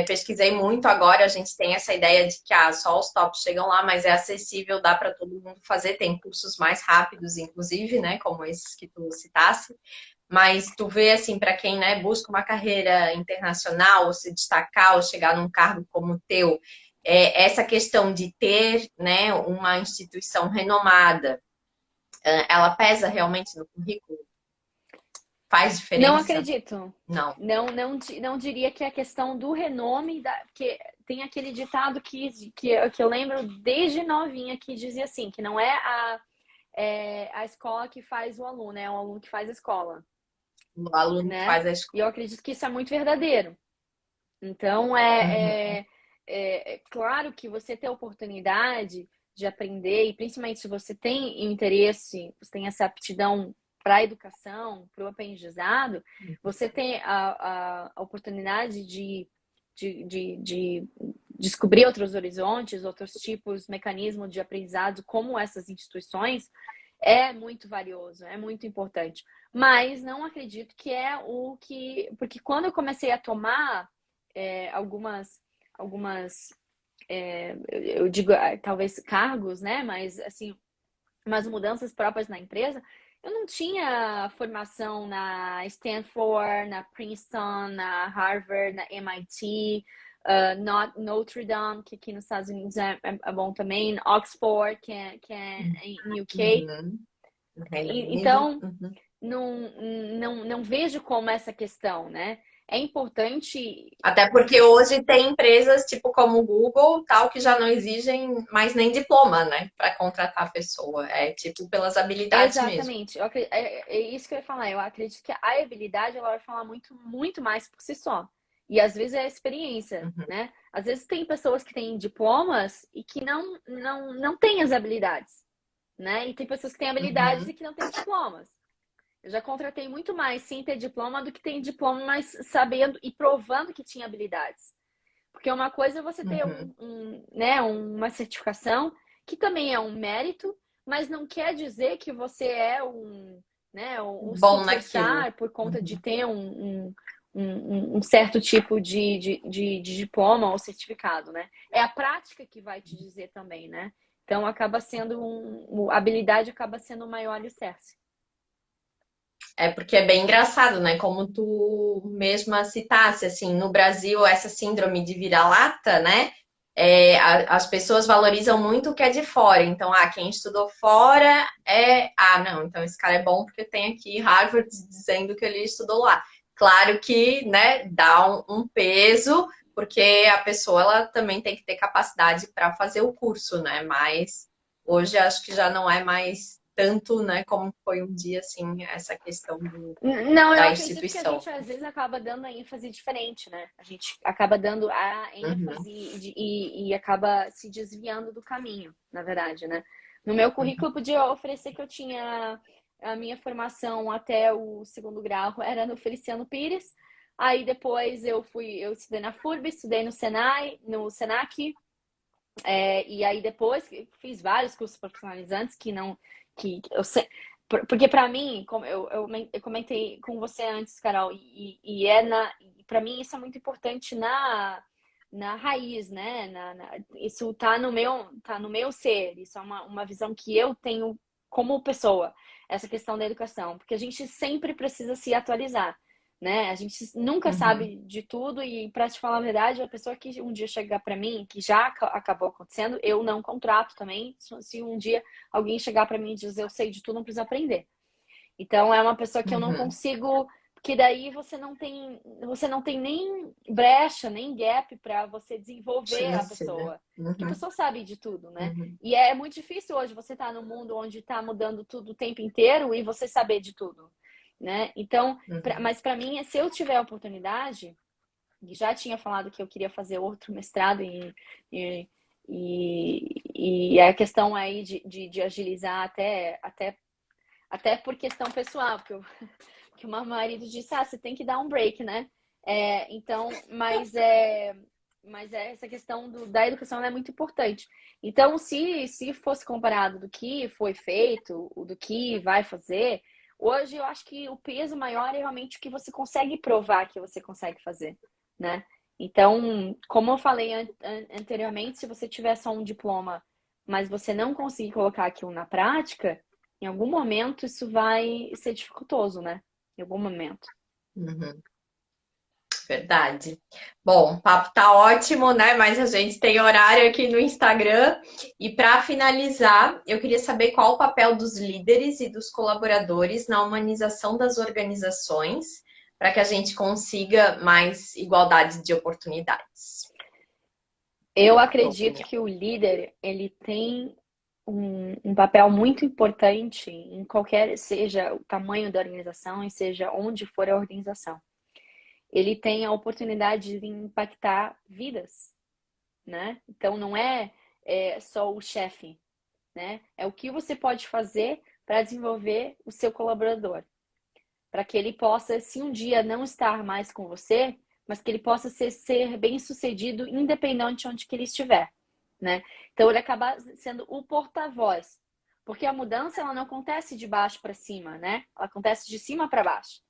Pesquisei muito agora, a gente tem essa ideia de que só os tops chegam lá, mas é acessível, dá para todo mundo fazer, tem cursos mais rápidos, inclusive, né, como esses que tu citasse. Mas tu vê assim, para quem, né, busca uma carreira internacional, ou se destacar, ou chegar num cargo como o teu, essa questão de ter, né, uma instituição renomada, ela pesa realmente no currículo? Faz Não diferença? acredito. Não. Não diria que é a questão do renome, porque tem aquele ditado que eu lembro desde novinha que dizia assim, que não é a escola que faz o aluno, é o aluno que faz a escola, O aluno que né? faz a E eu escolha. acredito que isso é muito verdadeiro. Então, Uhum, é claro que você ter a oportunidade de aprender, e principalmente se você tem interesse, você tem essa aptidão para a educação, para o aprendizado, você tem a oportunidade de descobrir outros horizontes, outros tipos, mecanismos de aprendizado, como essas instituições, é muito valioso, é muito importante. Mas não acredito que é o que. Porque quando eu comecei a tomar algumas eu digo, talvez cargos, né? Mas assim, umas mudanças próprias na empresa. Eu não tinha formação na Stanford, na Princeton, na Harvard, na MIT, Notre Dame, que aqui nos Estados Unidos é bom também, Oxford, que é em UK. uhum. No Reino Unido. Então, Uhum. não, não vejo como essa questão, né? É importante. Até porque hoje tem empresas tipo como o Google, tal, que já não exigem mais nem diploma, né, para contratar a pessoa. É tipo pelas habilidades mesmo. Exatamente. É isso que eu ia falar. Eu acredito que a habilidade ela vai falar muito, muito mais por si só. E às vezes é a experiência, Uhum, né? Às vezes tem pessoas que têm diplomas e que não têm as habilidades, né? E tem pessoas que têm habilidades e uhum, que não têm diplomas. Eu já contratei muito mais sem ter diploma do que tem diploma, mas sabendo e provando que tinha habilidades. Porque uma coisa é você ter uhum. né, uma certificação, que também é um mérito, mas não quer dizer que você é né, um Bom naquilo. superstar por conta de Uhum. ter um certo tipo de diploma ou certificado, né? É a prática que vai te dizer também, né? Então acaba sendo a habilidade acaba sendo o maior alicerce. É porque é bem engraçado, né? Como tu mesma citasse, assim, no Brasil, essa síndrome de vira-lata, né? As pessoas valorizam muito o que é de fora. Então, quem estudou fora não, então esse cara é bom porque tem aqui Harvard dizendo que ele estudou lá. Claro que, né, dá um peso, porque a pessoa ela também tem que ter capacidade para fazer o curso, né? Mas hoje acho que já não é mais tanto, né, como foi um dia, assim, essa questão Não, eu da acredito que a instituição. gente às vezes acaba dando a ênfase diferente, né? A gente acaba dando a Uhum, ênfase e acaba se desviando do caminho, na verdade, né? No meu uhum, currículo podia oferecer que eu tinha a minha formação até o segundo grau, era no Feliciano Pires. Aí depois eu estudei na FURB, estudei no Senai, no Senac, e aí depois fiz vários cursos profissionalizantes que não que eu sei, porque para mim, como eu comentei com você antes, Carol, para mim isso é muito importante na raiz, né? Isso tá no meu ser, isso é uma visão que eu tenho como pessoa, essa questão da educação, porque a gente sempre precisa se atualizar, né? A gente nunca uhum, sabe de tudo e, para te falar a verdade, a pessoa que um dia chegar para mim, que já acabou acontecendo, eu não contrato também. Se um dia alguém chegar para mim e dizer eu sei de tudo, não precisa aprender. Então é uma pessoa que eu não uhum. consigo, que daí você não tem nem brecha, nem gap para você desenvolver a Chance, né? pessoa. Porque a Uhum, pessoa sabe de tudo, né? uhum, E é muito difícil hoje você estar no mundo onde está mudando tudo o tempo inteiro e você saber de tudo, né? Então, uhum, mas para mim, se eu tiver a oportunidade, e já tinha falado que eu queria fazer outro mestrado e, e a questão aí de agilizar até por questão pessoal, porque, porque o meu marido disse, você tem que dar um break, né? Então, mas essa questão da educação ela é muito importante. Então, se fosse comparado do que foi feito, do que vai fazer, hoje eu acho que o peso maior é realmente o que você consegue provar que você consegue fazer, né? Então, como eu falei anteriormente, se você tiver só um diploma, mas você não conseguir colocar aquilo na prática, em algum momento isso vai ser dificultoso, né? Em algum momento. uhum. Verdade. Bom, o papo tá ótimo, né? Mas a gente tem horário aqui no Instagram. E para finalizar, eu queria saber qual o papel dos líderes e dos colaboradores na humanização das organizações, para que a gente consiga mais igualdade de oportunidades. Eu Na tua acredito opinião. que o líder, ele tem um papel muito importante em qualquer, seja o tamanho da organização e seja onde for a organização. Ele tem a oportunidade de impactar vidas, né? Então não é só o chefe, né? É o que você pode fazer para desenvolver o seu colaborador, para que ele possa, se um dia não estar mais com você, mas que ele possa ser bem sucedido independente de onde que ele estiver, né? Então ele acaba sendo o porta-voz, porque a mudança ela não acontece de baixo para cima, né? Ela acontece de cima para baixo.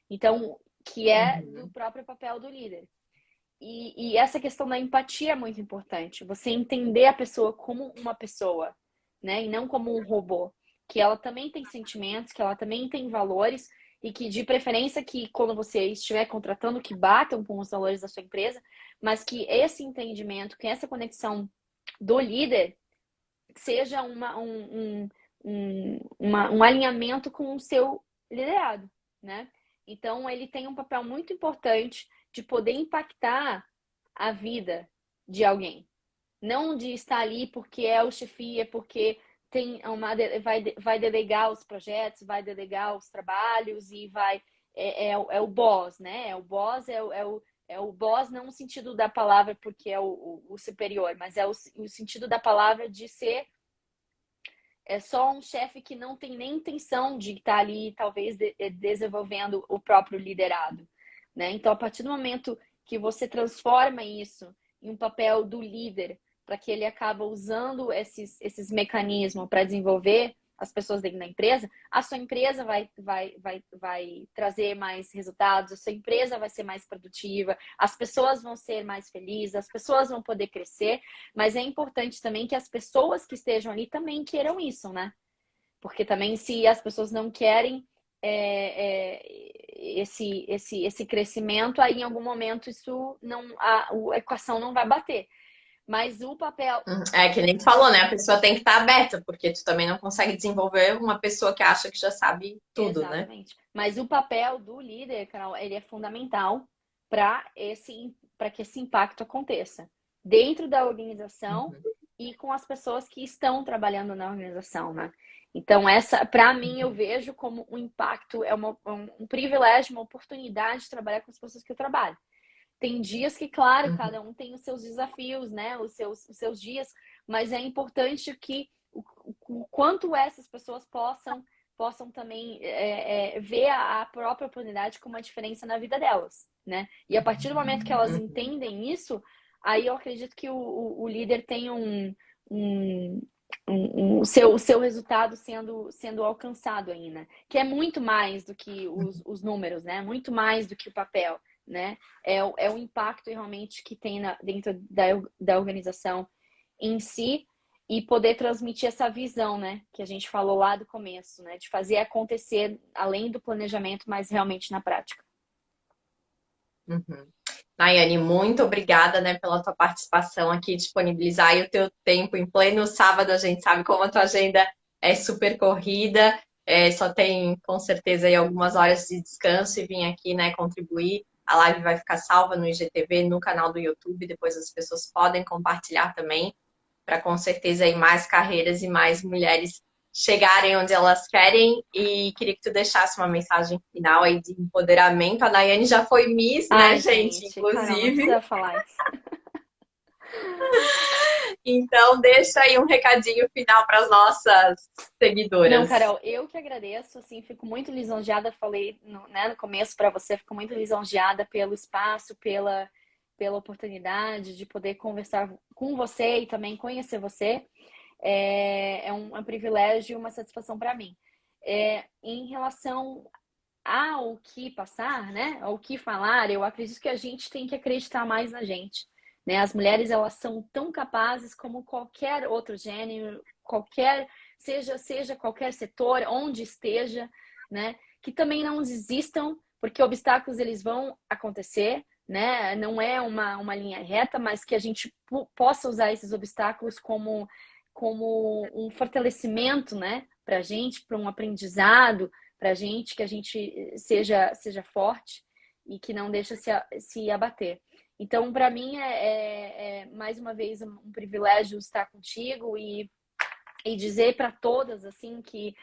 Então, que é do Uhum, próprio papel do líder. E essa questão da empatia é muito importante. Você entender a pessoa como uma pessoa, né? E não como um robô. Que ela também tem sentimentos, que ela também tem valores e que, de preferência, que quando você estiver contratando, que batam com os valores da sua empresa, mas que esse entendimento, que essa conexão do líder seja um alinhamento com o seu liderado, né? Então, ele tem um papel muito importante de poder impactar a vida de alguém. Não de estar ali porque é o chefia, porque vai delegar os projetos, vai delegar os trabalhos e é o boss, né? É o boss, é o boss não no sentido da palavra porque é o superior, mas é o sentido da palavra de ser só um chefe que não tem nem intenção de estar ali, talvez, desenvolvendo o próprio liderado, né? Então, a partir do momento que você transforma isso em um papel do líder, para que ele acaba usando esses mecanismos para desenvolver as pessoas dentro da empresa, a sua empresa vai trazer mais resultados, a sua empresa vai ser mais produtiva, as pessoas vão ser mais felizes, as pessoas vão poder crescer, mas é importante também que as pessoas que estejam ali também queiram isso, né? Porque também se as pessoas não querem esse crescimento, aí em algum momento isso não a equação não vai bater. Mas o papel uhum. É que nem tu falou, né? A pessoa tem que estar aberta, porque tu também não consegue desenvolver uma pessoa que acha que já sabe tudo, né? exatamente. Mas o papel do líder, Carol, ele é fundamental para que esse impacto aconteça dentro da organização Uhum, e com as pessoas que estão trabalhando na organização, né? Então, essa, para mim, eu vejo como um impacto, um privilégio, uma oportunidade de trabalhar com as pessoas que eu trabalho. Tem dias que, claro, cada um tem os seus desafios, né? Os seus dias, mas é importante que o quanto essas pessoas possam também ver a própria oportunidade como uma diferença na vida delas, né? E a partir do momento que elas entendem isso, aí eu acredito que o líder tem o seu resultado sendo alcançado ainda, que é muito mais do que os números, né? Muito mais do que o papel, né? É o impacto realmente que tem dentro da organização em si e poder transmitir essa visão, né? Que a gente falou lá do começo, né? De fazer acontecer além do planejamento, mas realmente na prática. Uhum. Nayane, muito obrigada, né, pela tua participação aqui, disponibilizar aí o teu tempo em pleno sábado. A gente sabe como a tua agenda é super corrida, só tem com certeza aí algumas horas de descanso e vir aqui, né, contribuir. A live vai ficar salva no IGTV, no canal do YouTube, depois as pessoas podem compartilhar também, para com certeza aí mais carreiras e mais mulheres chegarem onde elas querem. E queria que tu deixasse uma mensagem final aí de empoderamento. A Nayane já foi Miss, né, Ai, gente? gente, Carol, não Inclusive. precisa falar isso. Então, deixa aí um recadinho final para as nossas Não, seguidoras. Carol, eu que agradeço, assim, fico muito lisonjeada, falei no começo para você, fico muito lisonjeada pelo espaço, pela oportunidade de poder conversar com você e também conhecer você. É um privilégio e uma satisfação para mim. Em relação ao que passar, né, ao que falar, eu acredito que a gente tem que acreditar mais na gente, né? As mulheres, elas são tão capazes como qualquer outro gênero, seja qualquer setor, onde esteja, né? Que também não desistam, porque obstáculos eles vão acontecer, né? Não é uma linha reta, mas que a gente possa usar esses obstáculos como um fortalecimento, né? Para a gente, para um aprendizado, para a gente, que a gente seja forte e que não deixa se abater. Então, para mim, mais uma vez um privilégio estar contigo e dizer para todas assim que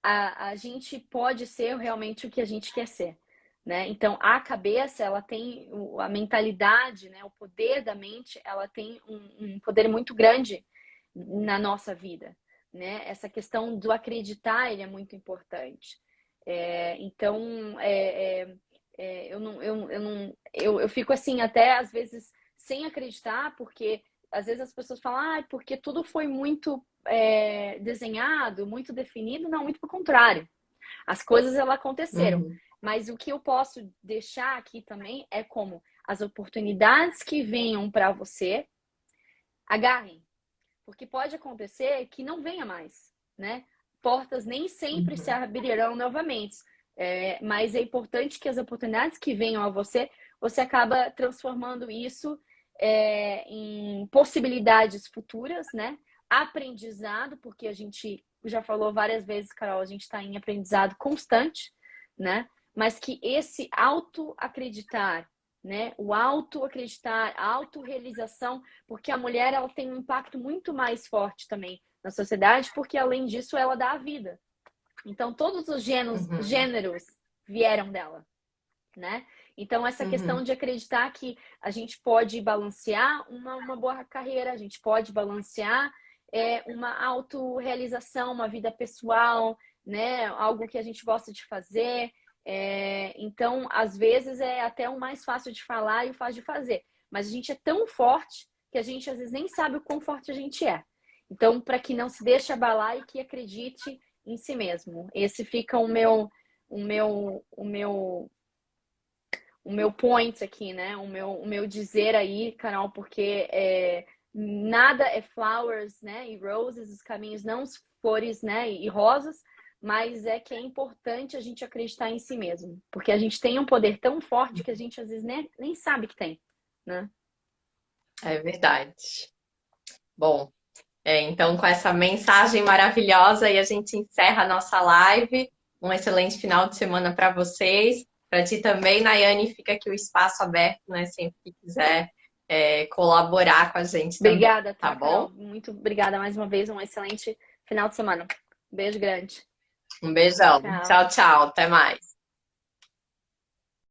a gente pode ser realmente o que a gente quer ser, né? Então, a cabeça, ela tem a mentalidade, né? O poder da mente, ela tem um poder muito grande na nossa vida, né? Essa questão do acreditar, ele é muito importante. Então, eu fico assim até às vezes sem acreditar, porque às vezes as pessoas falam, porque tudo foi muito desenhado, muito definido. Não, muito pelo contrário. As coisas elas aconteceram. Uhum. Mas o que eu posso deixar aqui também é como as oportunidades que venham para você, agarrem. Porque pode acontecer que não venha mais, né? Portas nem sempre se Uhum. abrirão novamente. Mas é importante que as oportunidades que venham a você, você acaba transformando isso em possibilidades futuras, né? Aprendizado, porque a gente já falou várias vezes, Carol, a gente está em aprendizado constante, né? Mas que esse auto-acreditar, né? O auto-acreditar, a autorrealização, porque a mulher ela tem um impacto muito mais forte também na sociedade, porque além disso ela dá a vida. Então todos os Uhum. gêneros vieram dela, né? Então essa questão Uhum. de acreditar que a gente pode balancear uma boa carreira, a gente pode balancear uma autorrealização, uma vida pessoal, né? Algo que a gente gosta de fazer. Então, às vezes, é até o mais fácil de falar e o fácil de fazer. Mas a gente é tão forte que a gente, às vezes, nem sabe o quão forte a gente é. Então, para que não se deixe abalar e que acredite em si mesmo. Esse fica o meu point aqui, né? O meu dizer aí, Carol, porque nada é flowers, né? E roses, os caminhos não flores, né? E rosas, mas é que é importante a gente acreditar em si mesmo, porque a gente tem um poder tão forte que a gente às vezes nem sabe que tem, né? É verdade. Bom, então com essa mensagem maravilhosa aí a gente encerra a nossa live. Um excelente final de semana para vocês. Para ti também, Nayane, fica aqui o espaço aberto, né? Sempre que quiser colaborar com a gente também, Obrigada, tá tá, Carol? bom? Muito obrigada mais uma vez. Um excelente final de semana. Beijo grande. Um beijão. Tchau. Tchau, tchau. Até mais.